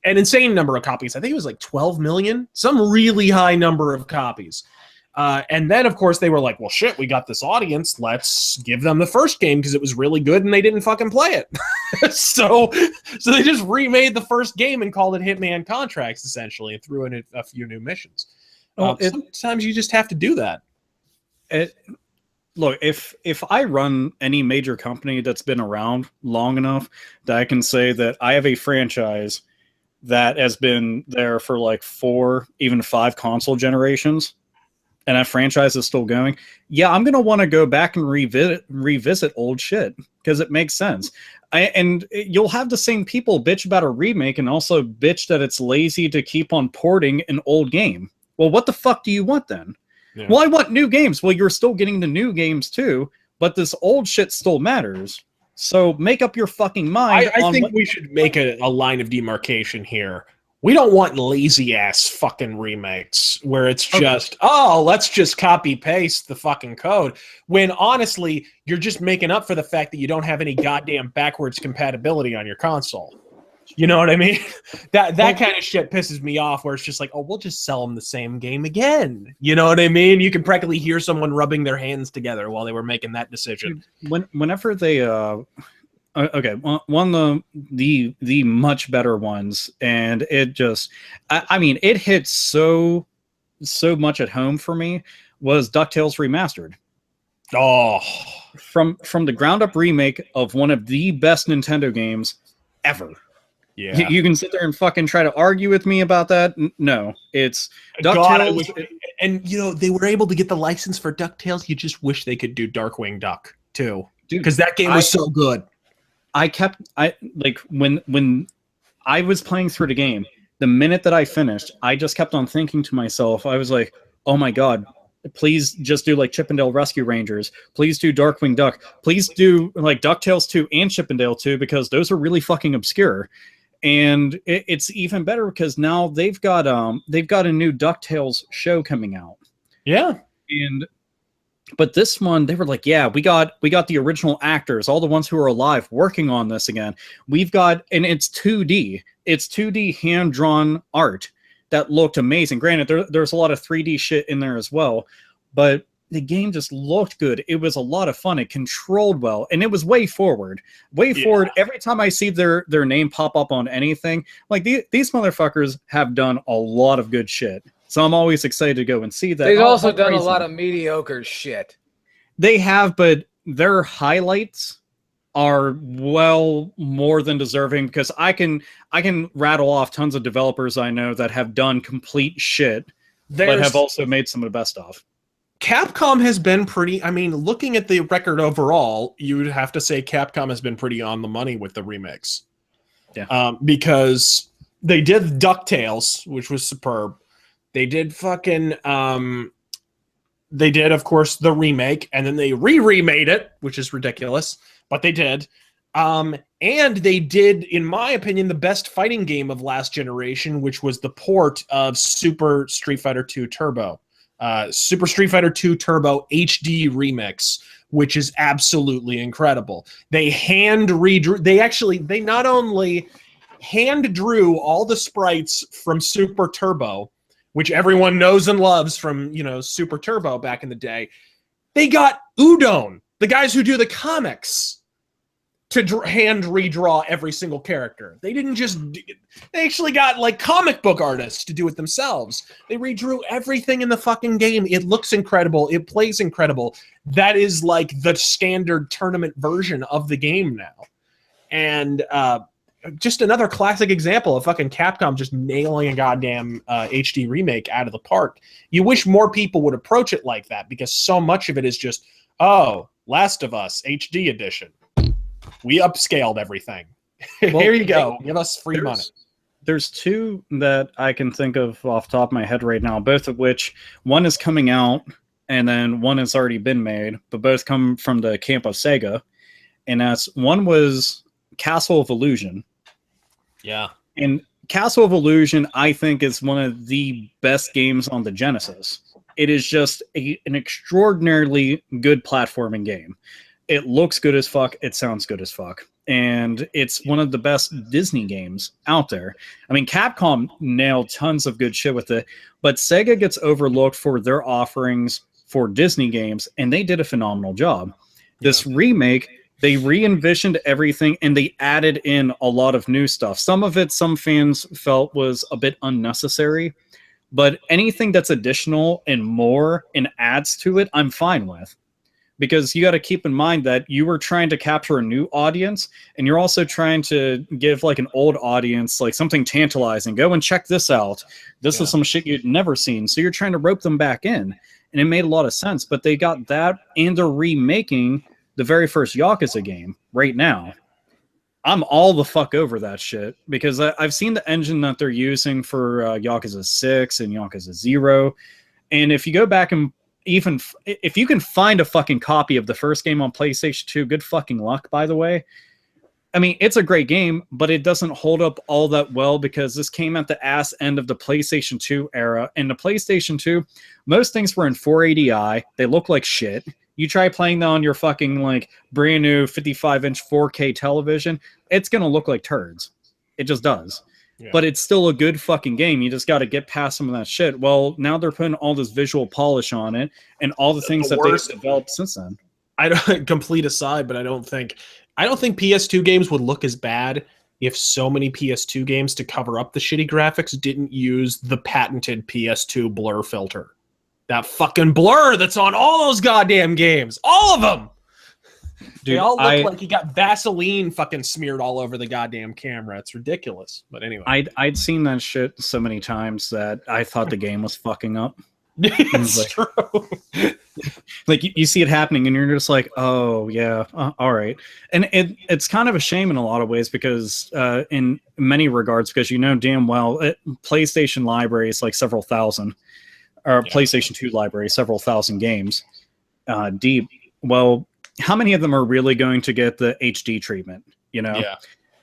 an insane number of copies. I think it was like 12 million, some really high number of copies. And then, of course, they were like, well, shit, we got this audience. Let's give them the first game because it was really good and they didn't fucking play it. so they just remade the first game and called it Hitman Contracts, essentially, and threw in a few new missions. Sometimes you just have to do that.
Look, if I run any major company that's been around long enough that I can say that I have a franchise that has been there for like 4, even 5 console generations, and that franchise is still going, yeah, I'm going to want to go back and revisit old shit because it makes sense. And you'll have the same people bitch about a remake and also bitch that it's lazy to keep on porting an old game. Well, what the fuck do you want then? Yeah. Well, I want new games. Well, you're still getting the new games too, but this old shit still matters. So make up your fucking mind.
I think we should make a line of demarcation here. We don't want lazy ass fucking remakes where it's just, let's just copy paste the fucking code. When honestly, you're just making up for the fact that you don't have any goddamn backwards compatibility on your console. You know what I mean? That kind of shit pisses me off where it's just like, we'll just sell them the same game again. You know what I mean? You can practically hear someone rubbing their hands together while they were making that decision.
Whenever they one of the much better ones, and it just I mean it hit so much at home for me, was DuckTales Remastered. From the ground up remake of one of the best Nintendo games ever. Yeah, you can sit there and fucking try to argue with me about that. No, it's DuckTales.
And you know they were able to get the license for DuckTales. You just wish they could do Darkwing Duck too, because that game was so good.
When I was playing through the game, the minute that I finished, I just kept on thinking to myself, I was like, oh my god, please just do like Chippendale Rescue Rangers. Please do Darkwing Duck. Please do like DuckTales 2 and Chippendale 2, because those are really fucking obscure. And it's even better because now they've got a new DuckTales show coming out.
Yeah.
But this one, they were like, yeah, we got the original actors, all the ones who are alive, working on this again. And it's 2D. It's 2D hand-drawn art that looked amazing. Granted, there's a lot of 3D shit in there as well, but the game just looked good. It was a lot of fun. It controlled well, and it was way forward. Forward. Every time I see their name pop up on anything, like these motherfuckers have done a lot of good shit. So I'm always excited to go and see that.
They've also done a lot of mediocre shit.
They have, but their highlights are well more than deserving, because I can rattle off tons of developers I know that have done complete shit, but have also made some of the best stuff.
Capcom has been pretty, I mean, looking at the record overall, you would have to say Capcom has been pretty on the money with the remakes.
Yeah.
Because they did DuckTales, which was superb. They did fucking, they did, of course, the remake, and then they remade it, which is ridiculous, but they did. And they did, in my opinion, the best fighting game of last generation, which was the port of Super Street Fighter 2 Turbo. Super Street Fighter 2 Turbo HD Remix, which is absolutely incredible. They they not only hand drew all the sprites from Super Turbo, which everyone knows and loves from, Super Turbo back in the day. They got Udon, the guys who do the comics, to hand redraw every single character. They didn't just... They actually got, like, comic book artists to do it themselves. They redrew everything in the fucking game. It looks incredible. It plays incredible. That is, like, the standard tournament version of the game now. And just another classic example of fucking Capcom just nailing a goddamn HD remake out of the park. You wish more people would approach it like that, because so much of it is just, Last of Us HD edition. We upscaled everything. Well, here you go. Give us free money.
There's 2 that I can think of off the top of my head right now, both of which, one is coming out and then one has already been made, but both come from the camp of Sega. and one was Castle of Illusion.
Yeah.
And Castle of Illusion, I think, is one of the best games on the Genesis. It is just an extraordinarily good platforming game. It looks good as fuck. It sounds good as fuck. And it's one of the best Disney games out there. I mean, Capcom nailed tons of good shit with it, but Sega gets overlooked for their offerings for Disney games, and they did a phenomenal job. This remake, they re-envisioned everything, and they added in a lot of new stuff. Some of it, some fans felt was a bit unnecessary, but anything that's additional and more and adds to it, I'm fine with. Because you got to keep in mind that you were trying to capture a new audience, and you're also trying to give like an old audience like something tantalizing. Go and check this out. This is some shit you'd never seen. So you're trying to rope them back in, and it made a lot of sense. But they got that, and they're remaking the very first Yakuza game right now. I'm all the fuck over that shit because I've seen the engine that they're using for Yakuza 6 and Yakuza 0. And if you go back and even if you can find a fucking copy of the first game on PlayStation 2, good fucking luck, by the way. I mean, it's a great game, but it doesn't hold up all that well because this came at the ass end of the PlayStation 2 era. And the PlayStation 2, most things were in 480i. They look like shit. You try playing that on your fucking like brand new 55-inch 4K television, it's going to look like turds. It just does. Yeah. But it's still a good fucking game. You just got to get past some of that shit. Well, now they're putting all this visual polish on it and all the things that they've developed since then.
I don't complete aside, but I don't think PS2 games would look as bad if so many PS2 games to cover up the shitty graphics didn't use the patented PS2 blur filter. That fucking blur that's on all those goddamn games. All of them. Dude, they all look like you got Vaseline fucking smeared all over the goddamn camera. It's ridiculous. But anyway.
I'd seen that shit so many times that I thought the game was fucking up.
It's
like,
true.
Like you see it happening and you're just like, oh yeah, all right. And it's kind of a shame in a lot of ways because in many regards, because you know damn well PlayStation library is like several thousand, or PlayStation 2 library, several thousand games deep. Well, how many of them are really going to get the HD treatment, you know?
Yeah.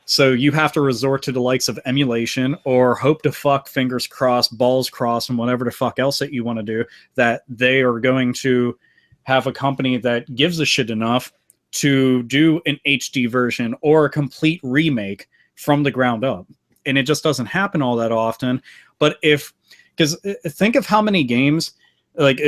So you have to resort to the likes of emulation or hope to fuck, fingers crossed, balls crossed, and whatever the fuck else that you want to do, that they are going to have a company that gives a shit enough to do an HD version or a complete remake from the ground up. And it just doesn't happen all that often. But because think of how many games... Like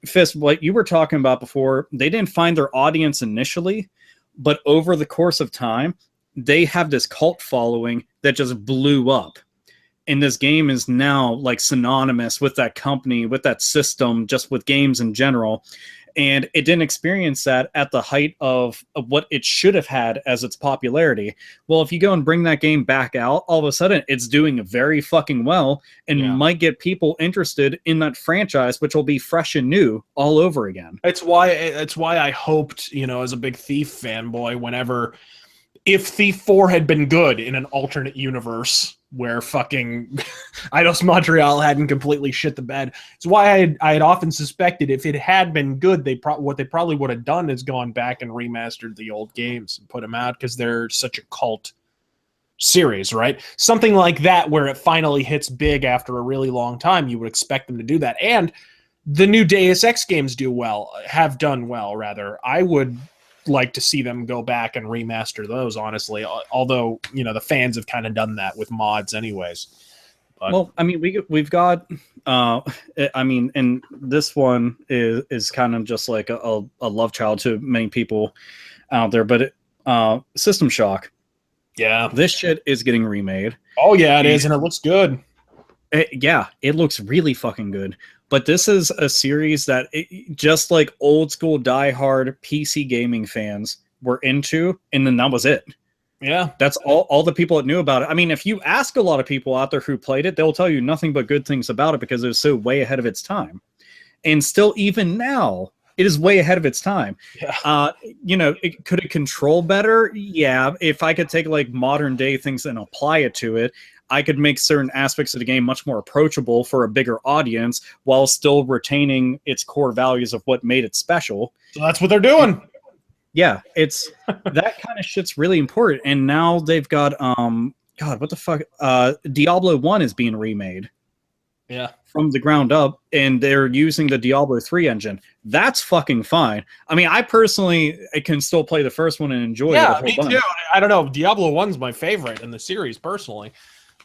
Fist, what you were talking about before, they didn't find their audience initially, but over the course of time, they have this cult following that just blew up. And this game is now like synonymous with that company, with that system, just with games in general. And it didn't experience that at the height of what it should have had as its popularity. Well, if you go and bring that game back out, all of a sudden it's doing very fucking well and might get people interested in that franchise, which will be fresh and new all over again.
It's why I hoped, you know, as a big Thief fanboy, if Thief 4 had been good in an alternate universe where fucking Eidos Montreal hadn't completely shit the bed. It's why I had often suspected if it had been good, what they probably would have done is gone back and remastered the old games and put them out because they're such a cult series, right? Something like that where it finally hits big after a really long time, you would expect them to do that. And the new Deus Ex games have done well, rather. I would like to see them go back and remaster those, honestly, although you know the fans have kind of done that with mods anyways. But...
Well, I mean, we've got I mean, and this one is kind of just like a love child to many people out there, but System Shock, this shit is getting remade.
Oh yeah, it is, and it looks good.
It looks really fucking good. But this is a series that just like old school diehard PC gaming fans were into, and then that was it.
Yeah.
That's all the people that knew about it. I mean, if you ask a lot of people out there who played it, they'll tell you nothing but good things about it because it was so way ahead of its time. And still, even now, it is way ahead of its time.
Yeah.
You know, could it control better? Yeah. If I could take like modern day things and apply it to it, I could make certain aspects of the game much more approachable for a bigger audience while still retaining its core values of what made it special.
So that's what they're doing.
Yeah, it's that kind of shit's really important. And now they've got God, what the fuck? Diablo 1 is being remade.
Yeah.
From the ground up, and they're using the Diablo 3 engine. That's fucking fine. I mean, I personally can still play the first one and enjoy it a whole bunch.
Too. I don't know. Diablo 1's my favorite in the series personally.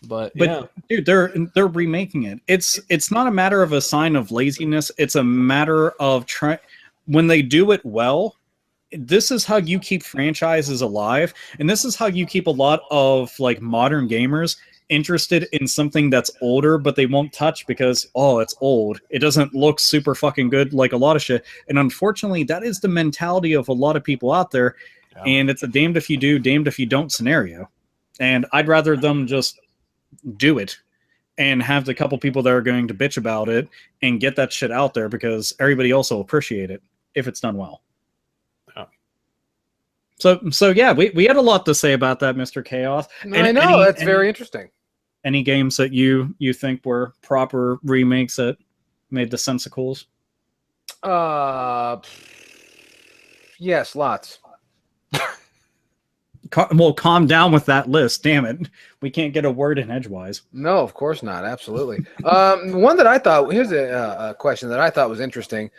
But yeah.
Dude, they're remaking it. It's not a matter of a sign of laziness. It's a matter of when they do it well. This is how you keep franchises alive, and this is how you keep a lot of like modern gamers interested in something that's older, but they won't touch because it's old. It doesn't look super fucking good like a lot of shit. And unfortunately, that is the mentality of a lot of people out there. Yeah. And it's a damned if you do, damned if you don't scenario. And I'd rather them just do it and have the couple people that are going to bitch about it and get that shit out there, because everybody else will appreciate it if it's done well. So yeah, we had a lot to say about that, Mr. Chaos.
And I know, that's very interesting.
Any games that you think were proper remakes that made the sensicles?
Yes, lots.
Well, calm down with that list. Damn it. We can't get a word in edgewise.
No, of course not. Absolutely. One that I thought, here's a question that I thought was interesting.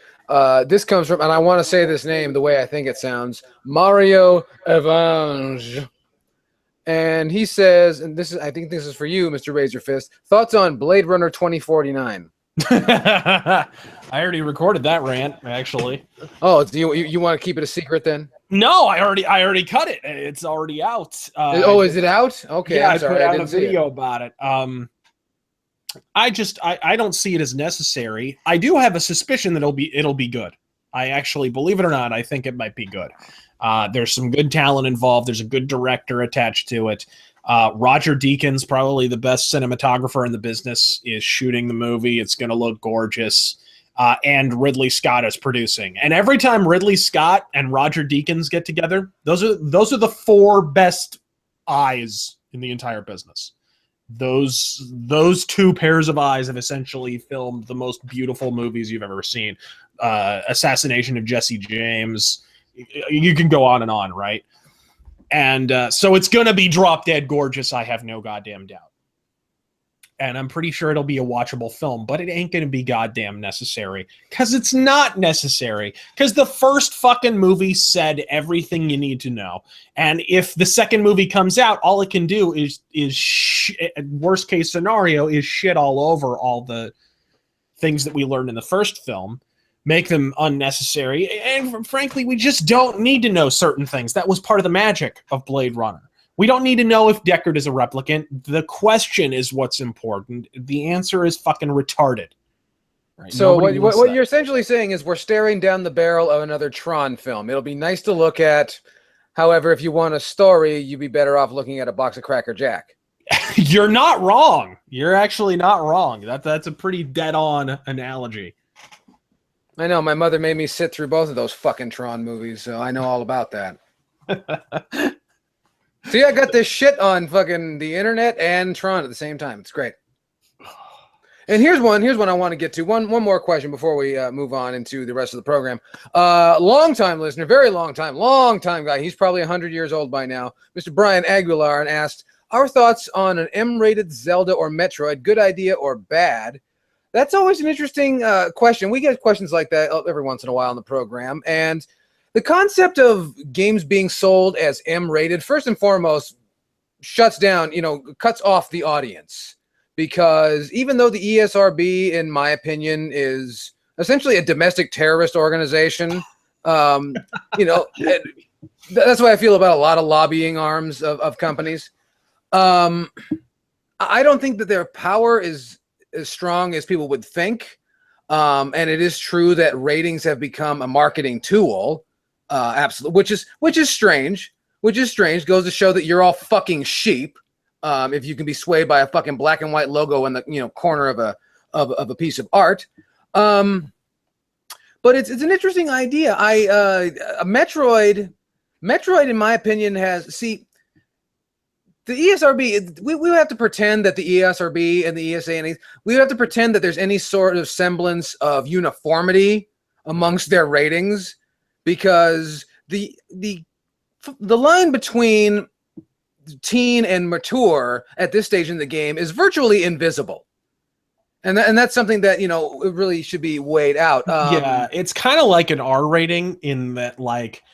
This comes from, and I want to say this name the way I think it sounds, Mario Evange. And he says, and I think this is for you, Mr. Razor Fist, thoughts on Blade Runner 2049?
I already recorded that rant, actually.
Oh, do you want to keep it a secret then?
No, I already cut it. It's already out.
Is it out? Okay,
yeah,
I'm sorry,
I put out a video about it. I don't see it as necessary. I do have a suspicion that it'll be good. I actually, believe it or not, I think it might be good. There's some good talent involved. There's a good director attached to it. Roger Deakins, probably the best cinematographer in the business, is shooting the movie. It's going to look gorgeous. And Ridley Scott is producing. And every time Ridley Scott and Roger Deakins get together, those are the four best eyes in the entire business. Those two pairs of eyes have essentially filmed the most beautiful movies you've ever seen. Assassination of Jesse James. You can go on and on, right? And so it's going to be drop dead gorgeous. I have no goddamn doubt. And I'm pretty sure it'll be a watchable film, but it ain't going to be goddamn necessary, because it's not necessary, because the first fucking movie said everything you need to know. And if the second movie comes out, all it can do is worst case scenario is shit all over all the things that we learned in the first film, make them unnecessary. And frankly, we just don't need to know certain things. That was part of the magic of Blade Runner. We don't need to know if Deckard is a replicant. The question is what's important. The answer is fucking retarded.
Right? So what you're essentially saying is we're staring down the barrel of another Tron film. It'll be nice to look at. However, if you want a story, you'd be better off looking at a box of Cracker Jack.
You're not wrong. You're actually not wrong. That's a pretty dead-on analogy.
I know. My mother made me sit through both of those fucking Tron movies, so I know all about that. See, I got this shit on fucking the internet and Tron at the same time. It's great. And here's one I want to get to. One more question before we move on into the rest of the program. Long-time listener, very long time guy. He's probably 100 years old by now. Mr. Brian Aguilar, and asked, our thoughts on an M-rated Zelda or Metroid, good idea or bad? That's always an interesting question. We get questions like that every once in a while on the program. And the concept of games being sold as M-rated, first and foremost, cuts off the audience. Because even though the ESRB, in my opinion, is essentially a domestic terrorist organization, that's the way I feel about a lot of lobbying arms of companies. I don't think that their power is as strong as people would think. And it is true that ratings have become a marketing tool. Absolutely, which is strange. Goes to show that you're all fucking sheep. If you can be swayed by a fucking black and white logo in the corner of a piece of art. But it's an interesting idea. A Metroid in my opinion the ESRB, we have to pretend that the ESRB and the ESA, we have to pretend that there's any sort of semblance of uniformity amongst their ratings, because the line between teen and mature at this stage in the game is virtually invisible. And that's something that, you know, it really should be weighed out.
Yeah, it's kind of like an R rating in that, like,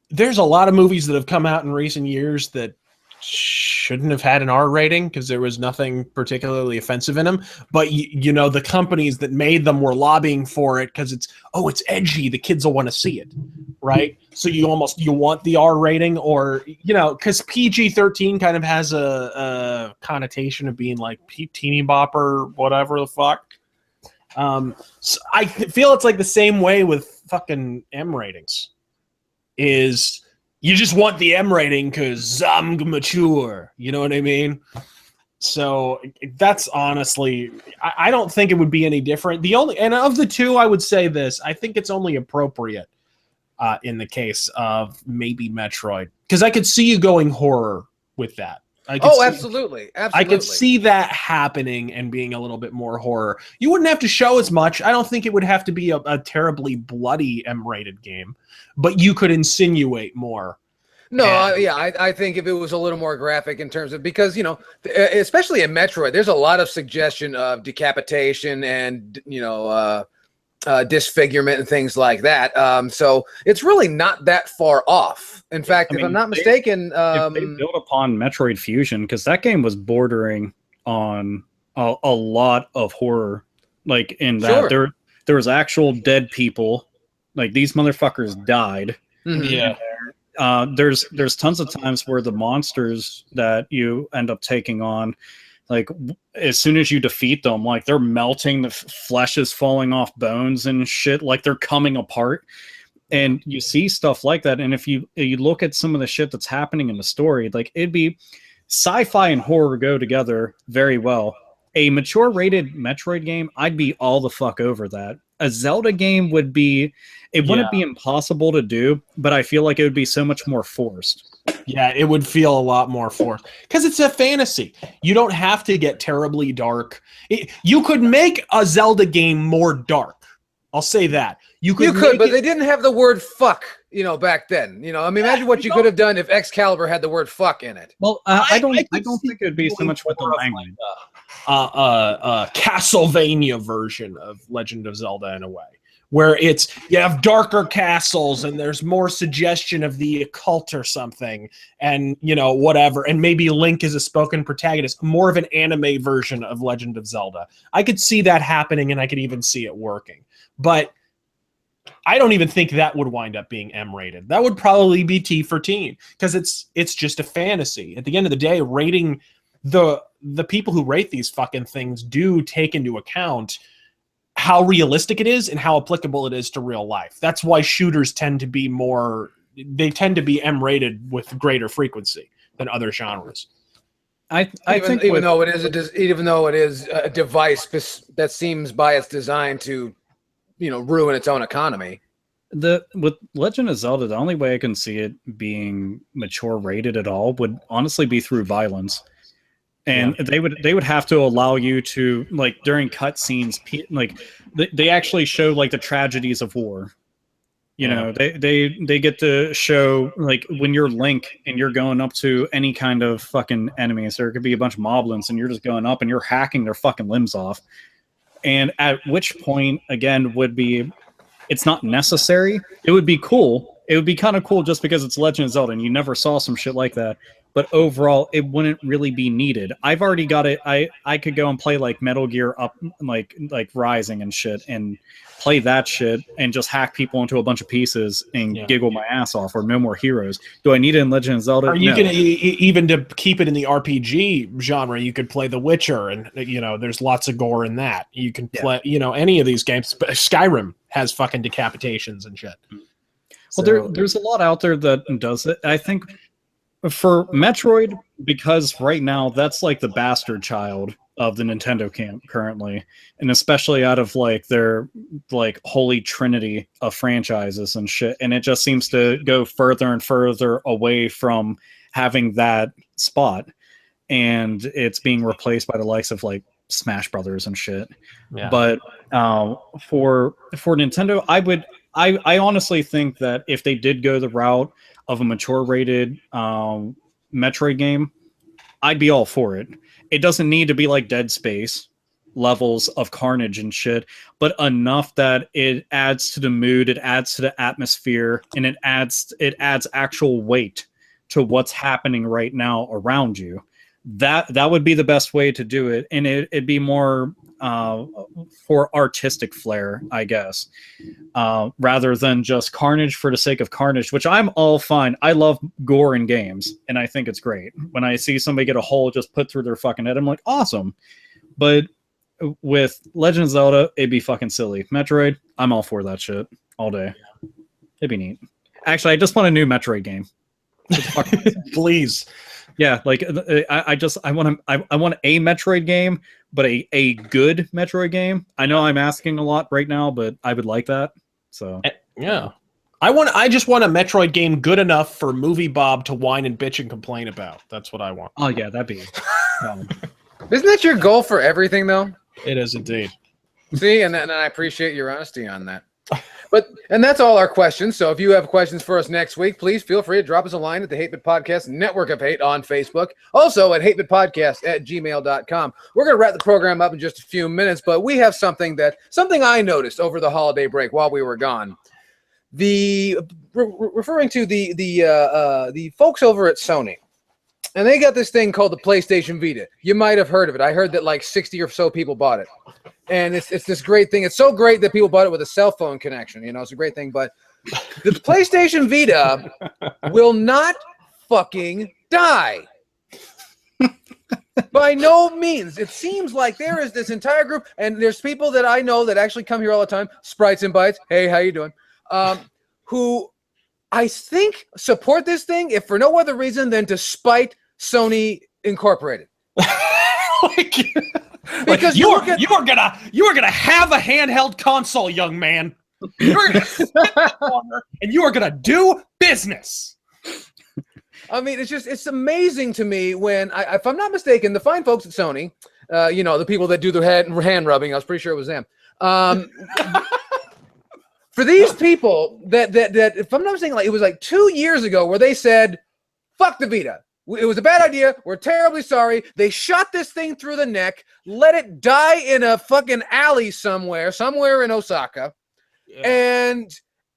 there's a lot of movies that have come out in recent years that shouldn't have had an R rating because there was nothing particularly offensive in them. But, you know, the companies that made them were lobbying for it because it's edgy. The kids will want to see it, right? So you want the R rating, or, you know, because PG-13 kind of has a connotation of being like teeny bopper, whatever the fuck. So I feel it's like the same way with fucking M ratings. Is you just want the M rating because I'm mature. You know what I mean? So that's honestly, I don't think it would be any different. And of the two, I would say this. I think it's only appropriate in the case of maybe Metroid, because I could see you going horror with that.
Absolutely.
I could see that happening and being a little bit more horror. You wouldn't have to show as much. I don't think it would have to be a terribly bloody M-rated game, but you could insinuate more.
No, I think if it was a little more graphic in terms of, because, you know, especially in Metroid, there's a lot of suggestion of decapitation and, you know, disfigurement and things like that. So it's really not that far off. In fact, if I'm not mistaken,
if they built upon Metroid Fusion, because that game was bordering on a lot of horror, like in that there was actual dead people, like these motherfuckers died.
Yeah.
There's tons of times where the monsters that you end up taking on, like as soon as you defeat them, like they're melting, the flesh is falling off bones and shit, like they're coming apart. And you see stuff like that. And if you look at some of the shit that's happening in the story, like it'd be sci-fi and horror go together very well. A mature rated Metroid game, I'd be all the fuck over that. A Zelda game would be, it wouldn't be impossible to do, but I feel like it would be so much more forced.
Yeah, it would feel a lot more forced because it's a fantasy. You don't have to get terribly dark. You could make a Zelda game more dark. I'll say that. You could,
but they didn't have the word fuck, you know, back then. You know, I mean, imagine what you could have done if Excalibur had the word fuck in it.
Well, I don't think it would be so much with the language.
Castlevania version of Legend of Zelda in a way, where you have darker castles and there's more suggestion of the occult or something, and, you know, whatever, and maybe Link is a spoken protagonist, more of an anime version of Legend of Zelda. I could see that happening, and I could even see it working. But I don't even think that would wind up being M-rated. That would probably be T for teen, because it's just a fantasy. At the end of the day, rating the people who rate these fucking things do take into account how realistic it is and how applicable it is to real life. That's why shooters tend to be M-rated with greater frequency than other genres.
I think even though it is a device that seems by its design to, you know, ruin its own economy.
With Legend of Zelda, the only way I can see it being mature rated at all would honestly be through violence. And they would have to allow you to, like, during cutscenes, like they actually show like the tragedies of war. You know, they get to show, like, when you're Link and you're going up to any kind of fucking enemies, there could be a bunch of moblins and you're just going up and you're hacking their fucking limbs off. And at which point, again, it's not necessary. It would be cool. It would be kind of cool just because it's Legend of Zelda and you never saw some shit like that. But overall, it wouldn't really be needed. I've already got it. I could go and play like Metal Gear Up, like Rising and shit, and play that shit and just hack people into a bunch of pieces and giggle my ass off, or No More Heroes. Do I need it in Legend of Zelda?
Are you going to, even to keep it in the RPG genre, you could play The Witcher, and, you know, there's lots of gore in that. You can play, you know, any of these games. Skyrim has fucking decapitations and shit.
Well, there's a lot out there that does it. I think for Metroid, because right now that's like the bastard child of the Nintendo camp currently, and especially out of like their like holy trinity of franchises and shit, and it just seems to go further and further away from having that spot, and it's being replaced by the likes of like Smash Brothers and shit. But for Nintendo, I honestly think that if they did go the route of a mature rated Metroid game, I'd be all for it. It doesn't need to be like Dead Space levels of carnage and shit, but enough that it adds to the mood, it adds to the atmosphere, and it adds actual weight to what's happening right now around you. That would be the best way to do it, and it'd be more for artistic flair, I guess, rather than just carnage for the sake of carnage, which I'm all fine. I love gore in games, and I think it's great. When I see somebody get a hole just put through their fucking head, I'm like, awesome. But with Legend of Zelda, it'd be fucking silly. Metroid, I'm all for that shit all day. It'd be neat. Actually, I just want a new Metroid game.
Please.
Yeah, like I want a Metroid game, but a good Metroid game. I know I'm asking a lot right now, but I would like that. So
yeah, I just want a Metroid game good enough for Movie Bob to whine and bitch and complain about. That's what I want.
Oh yeah, that'd be.
Isn't that your goal for everything, though?
It is indeed.
See, and I appreciate your honesty on that. And that's all our questions. So if you have questions for us next week, please feel free to drop us a line at the 8-Bit Podcast Network of Hate on Facebook. Also at 8bitpodcast@gmail.com. We're going to wrap the program up in just a few minutes, but we have something I noticed over the holiday break while we were gone. Referring to the folks over at Sony. And they got this thing called the PlayStation Vita. You might have heard of it. I heard that like 60 or so people bought it. And it's this great thing. It's so great that people bought it with a cell phone connection. You know, it's a great thing. But the PlayStation Vita will not fucking die. By no means. It seems like there is this entire group, and there's people that I know that actually come here all the time, Sprites and Bites. Hey, how you doing? Who I think support this thing, if for no other reason than to spite Sony Incorporated.
Because you are gonna have a handheld console, young man. You're gonna sit in the corner and you are gonna do business.
I mean, it's amazing to me when if I'm not mistaken, the fine folks at Sony, the people that do the hand rubbing, I was pretty sure it was them. For these people that if I'm not mistaken, like it was like 2 years ago where they said, "Fuck the Vita. It was a bad idea. We're terribly sorry." They shot this thing through the neck, let it die in a fucking alley somewhere in Osaka, and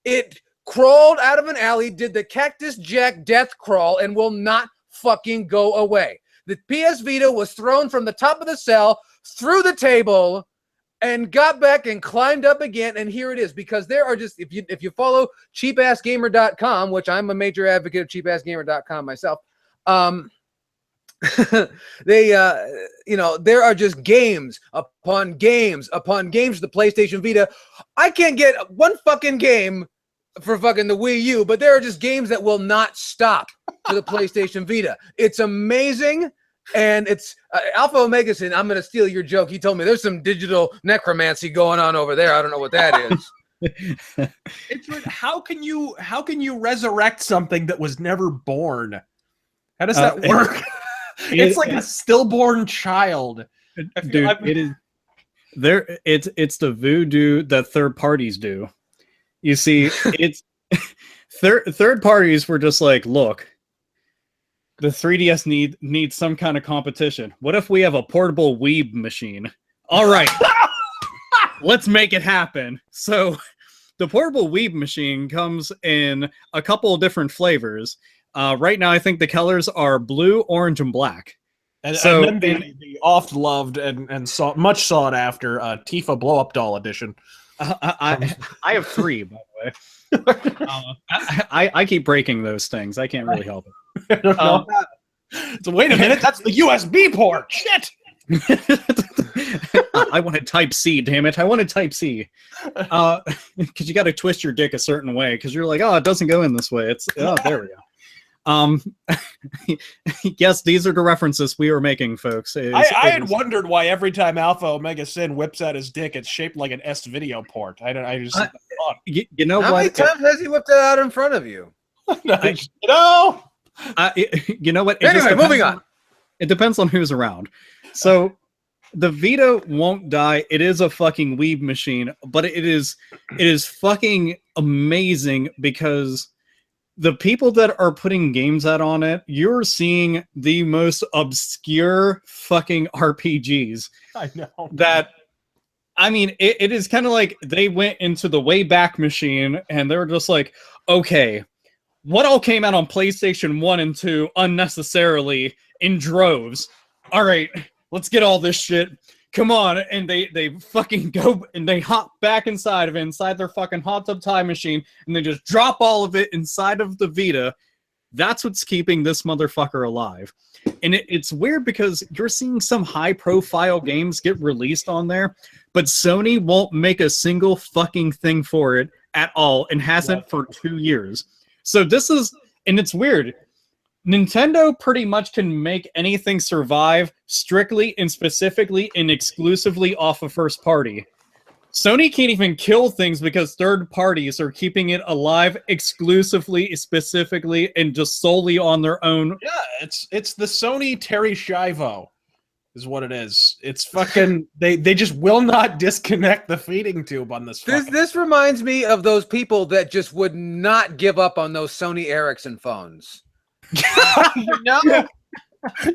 it crawled out of an alley, did the Cactus Jack death crawl, and will not fucking go away. The PS Vita was thrown from the top of the cell through the table and got back and climbed up again, and here it is. Because there are just, if you follow cheapassgamer.com, which I'm a major advocate of cheapassgamer.com myself, there are just games upon games upon games. The PlayStation Vita, I can't get one fucking game for fucking the Wii U, but there are just games that will not stop for the PlayStation Vita. It's amazing. And it's Alpha Omega Sin. I'm going to steal your joke. He told me there's some digital necromancy going on over there. I don't know what that is.
How can you resurrect something that was never born? How does that work? It's like a stillborn child.
Dude, it is there. It's the voodoo that third parties do. You see, it's third parties were just like, look, the 3DS needs some kind of competition. What if we have a portable weeb machine? All right, let's make it happen. So the portable weeb machine comes in a couple of different flavors. Right now, I think the colors are blue, orange, and black.
And then the oft-loved and much sought after Tifa Blow-Up Doll Edition.
I have 3, by the way. I keep breaking those things. I can't really help it.
So wait a minute, that's the USB port. Shit.
I wanted Type C, damn it. I wanted Type C. Because you got to twist your dick a certain way, because you're like, oh, it doesn't go in this way. There we go. Yes, these are the references we were making, folks.
I had wondered why every time Alpha Omega Sin whips out his dick, it's shaped like an S video port.
You know
How
what?
many times has he whipped it out in front of you?
You know what?
Anyway, moving on.
It depends on who's around. So the Vita won't die. It is a fucking weeb machine, but it is fucking amazing because the people that are putting games out on it, you're seeing the most obscure fucking RPGs.
I know
that. I mean, it is kind of like they went into the Wayback Machine and they were just like, okay, what all came out on PlayStation 1 and 2 unnecessarily in droves? All right, let's get all this shit. Come on. And they fucking go and they hop back inside of it, inside their fucking hot tub time machine, and they just drop all of it inside of the Vita. That's what's keeping this motherfucker alive. And it's weird because you're seeing some high-profile games get released on there, but Sony won't make a single fucking thing for it at all and hasn't for 2 years. So this is, and it's weird. Nintendo pretty much can make anything survive strictly and specifically and exclusively off of first party. Sony can't even kill things because third parties are keeping it alive exclusively, specifically, and just solely on their own.
Yeah, it's the Sony Terry Schiavo is what it is. It's fucking they just will not disconnect the feeding tube on this.
This reminds me of those people that just would not give up on those Sony Ericsson phones.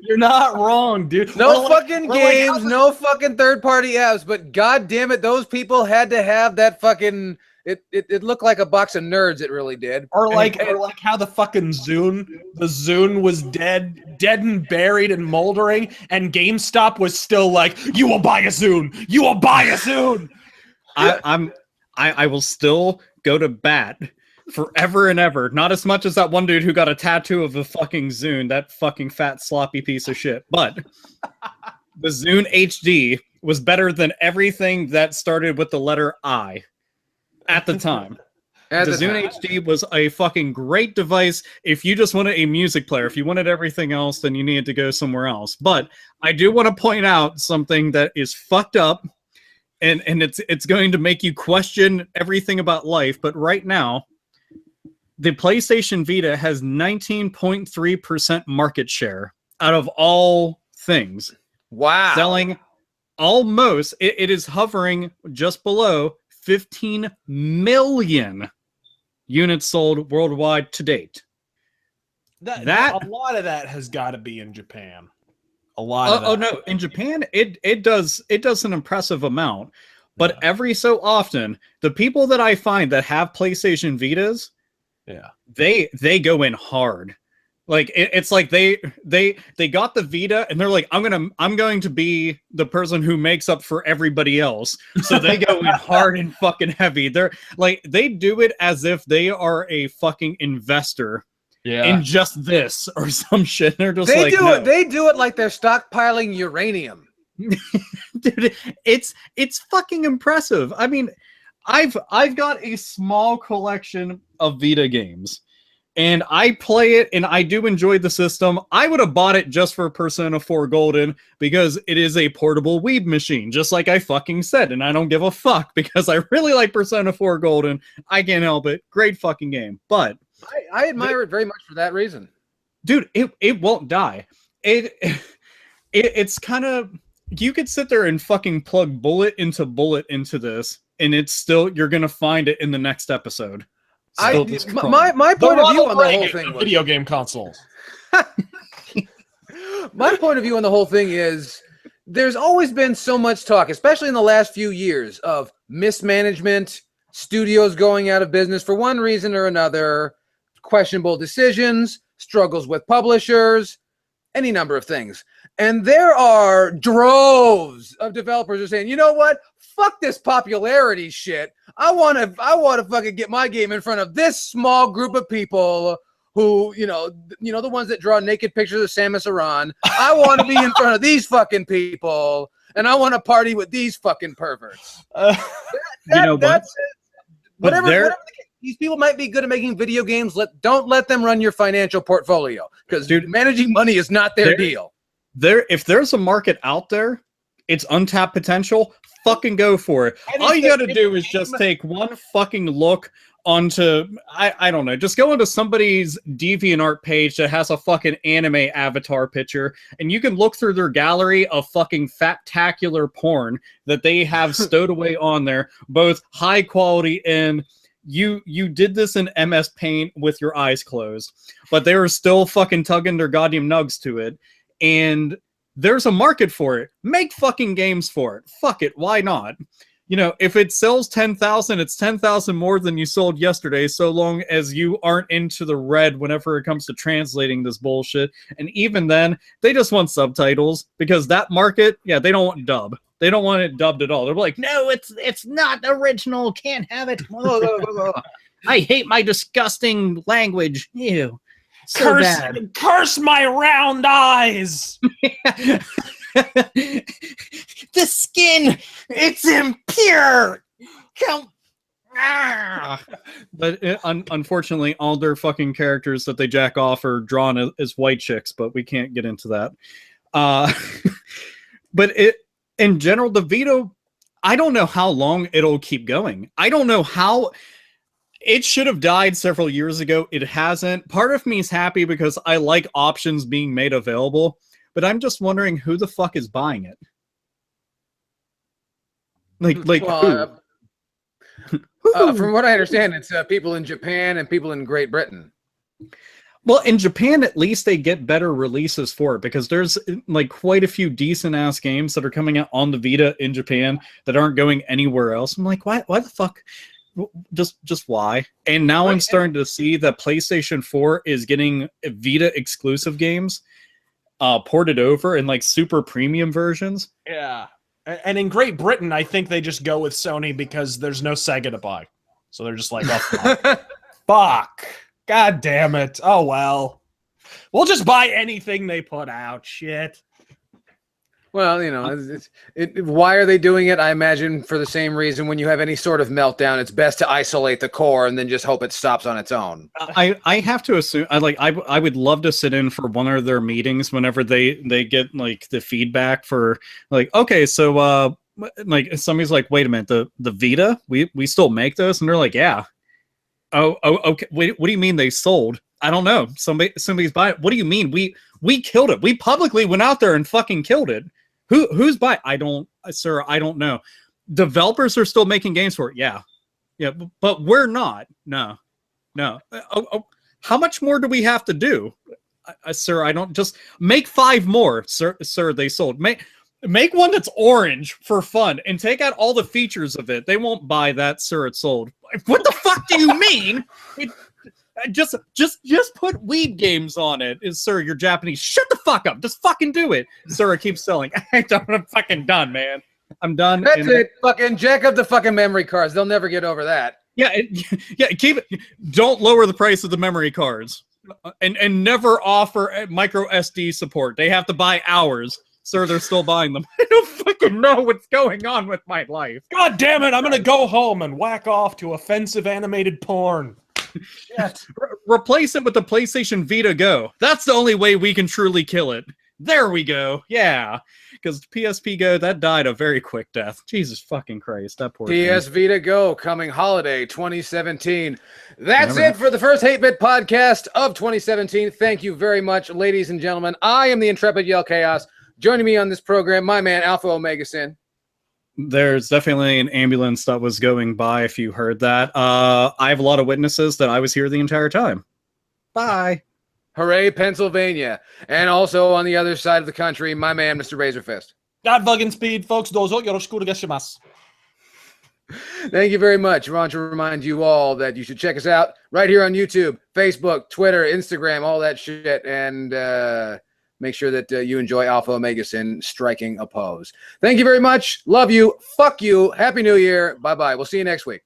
You're not wrong, dude.
No fucking games, no fucking third-party apps, but god damn it, those people had to have that fucking it looked like a box of nerds, it really did.
Or like how the fucking Zune was dead and buried and moldering, and GameStop was still like, you will buy a Zune. You will buy a Zune.
I will still go to bat forever and ever. Not as much as that one dude who got a tattoo of the fucking Zune, that fucking fat sloppy piece of shit. But the Zune HD was better than everything that started with the letter I at the time. The Zune HD was a fucking great device if you just wanted a music player. If you wanted everything else, then you needed to go somewhere else. But I do want to point out something that is fucked up, and it's going to make you question everything about life. But right now, the PlayStation Vita has 19.3% market share out of all things.
Wow.
Selling almost, it is hovering just below 15 million units sold worldwide to date.
That a lot of that has got to be in Japan. A lot of that.
Oh no, in Japan it does an impressive amount, but every so often the people that I find that have PlayStation Vitas, they go in hard. Like it's like they got the Vita and they're like, I'm going to be the person who makes up for everybody else. So they go in hard and fucking heavy. They're like, they do it as if they are a fucking investor in just this or some shit. They're just
they do it like they're stockpiling uranium.
Dude, it's fucking impressive. I mean, I've got a small collection of Vita games, and I play it, and I do enjoy the system. I would have bought it just for Persona 4 Golden because it is a portable weeb machine, just like I fucking said, and I don't give a fuck because I really like Persona 4 Golden. I can't help it. Great fucking game. But
I admire it very much for that reason.
Dude, it won't die. It's kind of, you could sit there and fucking plug bullet into this, and it's still, you're gonna find it in the next episode.
My point of view on the whole thing,
video game consoles.
My point of view on the whole thing is, there's always been so much talk, especially in the last few years, of mismanagement, studios going out of business for one reason or another, questionable decisions, struggles with publishers, any number of things. And there are droves of developers who are saying, you know what? Fuck this popularity shit. I want to fucking get my game in front of this small group of people who, you know, the ones that draw naked pictures of Samus Aran. I want to be in front of these fucking people, and I want to party with these fucking perverts. That's it. Whatever the case, these people might be good at making video games. Don't let them run your financial portfolio, because managing money is not their deal.
If there's a market out there, it's untapped potential. Fucking go for it. All you got to do is just take one fucking look onto, I don't know, just go onto somebody's DeviantArt page that has a fucking anime avatar picture, and you can look through their gallery of fucking fat-tacular porn that they have stowed away on there, both high quality and you did this in MS Paint with your eyes closed, but they were still fucking tugging their goddamn nugs to it, and there's a market for it. Make fucking games for it. Fuck it, why not? You know, if it sells 10,000, it's 10,000 more than you sold yesterday, so long as you aren't into the red whenever it comes to translating this bullshit. And even then, they just want subtitles, because that market, yeah, they don't want dub. They don't want it dubbed at all. They're like, no, it's not original, can't have it. I hate my disgusting language. Ew. So bad.
Curse my round eyes!
The skin, it's impure. But unfortunately, all their fucking characters that they jack off are drawn as white chicks, but we can't get into that. But in general, the Vita, I don't know how long it'll keep going. I don't know how. It should have died several years ago. It hasn't. Part of me is happy because I like options being made available, but I'm just wondering who the fuck is buying it. Well, who?
From what I understand, it's people in Japan and people in Great Britain.
Well, in Japan, at least they get better releases for it, because there's like quite a few decent ass games that are coming out on the Vita in Japan that aren't going anywhere else. I'm like, why the fuck? Just why? And now I'm starting to see that PlayStation 4 is getting Vita exclusive games ported over in like super premium versions.
Yeah. And in Great Britain, I think they just go with Sony because there's no Sega to buy. So they're just like, oh, fuck. Fuck. God damn it. Oh, well. We'll just buy anything they put out. Shit.
Well, you know, why are they doing it? I imagine for the same reason when you have any sort of meltdown, it's best to isolate the core and then just hope it stops on its own.
I have to assume, I would love to sit in for one of their meetings whenever they get like the feedback for like, okay, so like somebody's like, wait a minute, the Vita, we still make those? And they're like, yeah. Oh, okay. Wait, what do you mean they sold? I don't know. Somebody's buying it. What do you mean? We killed it. We publicly went out there and fucking killed it. Who's buying? I don't know. Developers are still making games for it. Yeah, but we're not. No. How much more do we have to do, sir? I don't. Just make 5 more, sir. They sold. Make one that's orange for fun and take out all the features of it. They won't buy that, sir. It's sold. What the fuck do you mean? Just put weed games on it. Sir, you're Japanese. Shut the fuck up. Just fucking do it. Sir, it keeps selling. I'm fucking done, man. I'm done.
That's it. Fucking jack up the fucking memory cards. They'll never get over that.
Yeah, keep it. Don't lower the price of the memory cards. And never offer micro SD support. They have to buy ours. Sir, they're still buying them. I don't fucking know what's going on with my life.
God damn it, I'm gonna go home and whack off to offensive animated porn.
Replace it with the PlayStation Vita Go. That's the only way we can truly kill it. There we go. Yeah. Because PSP Go, that died a very quick death. Jesus fucking Christ. That poor
PS Vita Go coming holiday 2017. That's it for the first 8-Bit podcast of 2017. Thank you very much, ladies and gentlemen. I am the intrepid Yell Chaos. Joining me on this program, my man, Alpha Omega Sin.
There's definitely an ambulance that was going by, if you heard that. I have a lot of witnesses that I was here the entire time. Bye.
Hooray, Pennsylvania. And also on the other side of the country, my man, Mr. Razorfist.
God fucking speed, folks. Dozo yoroshiku onegaishimasu.
Thank you very much. I want to remind you all that you should check us out right here on YouTube, Facebook, Twitter, Instagram, all that shit. And make sure that you enjoy Alpha Omega Sin striking a pose. Thank you very much. Love you. Fuck you. Happy New Year. Bye-bye. We'll see you next week.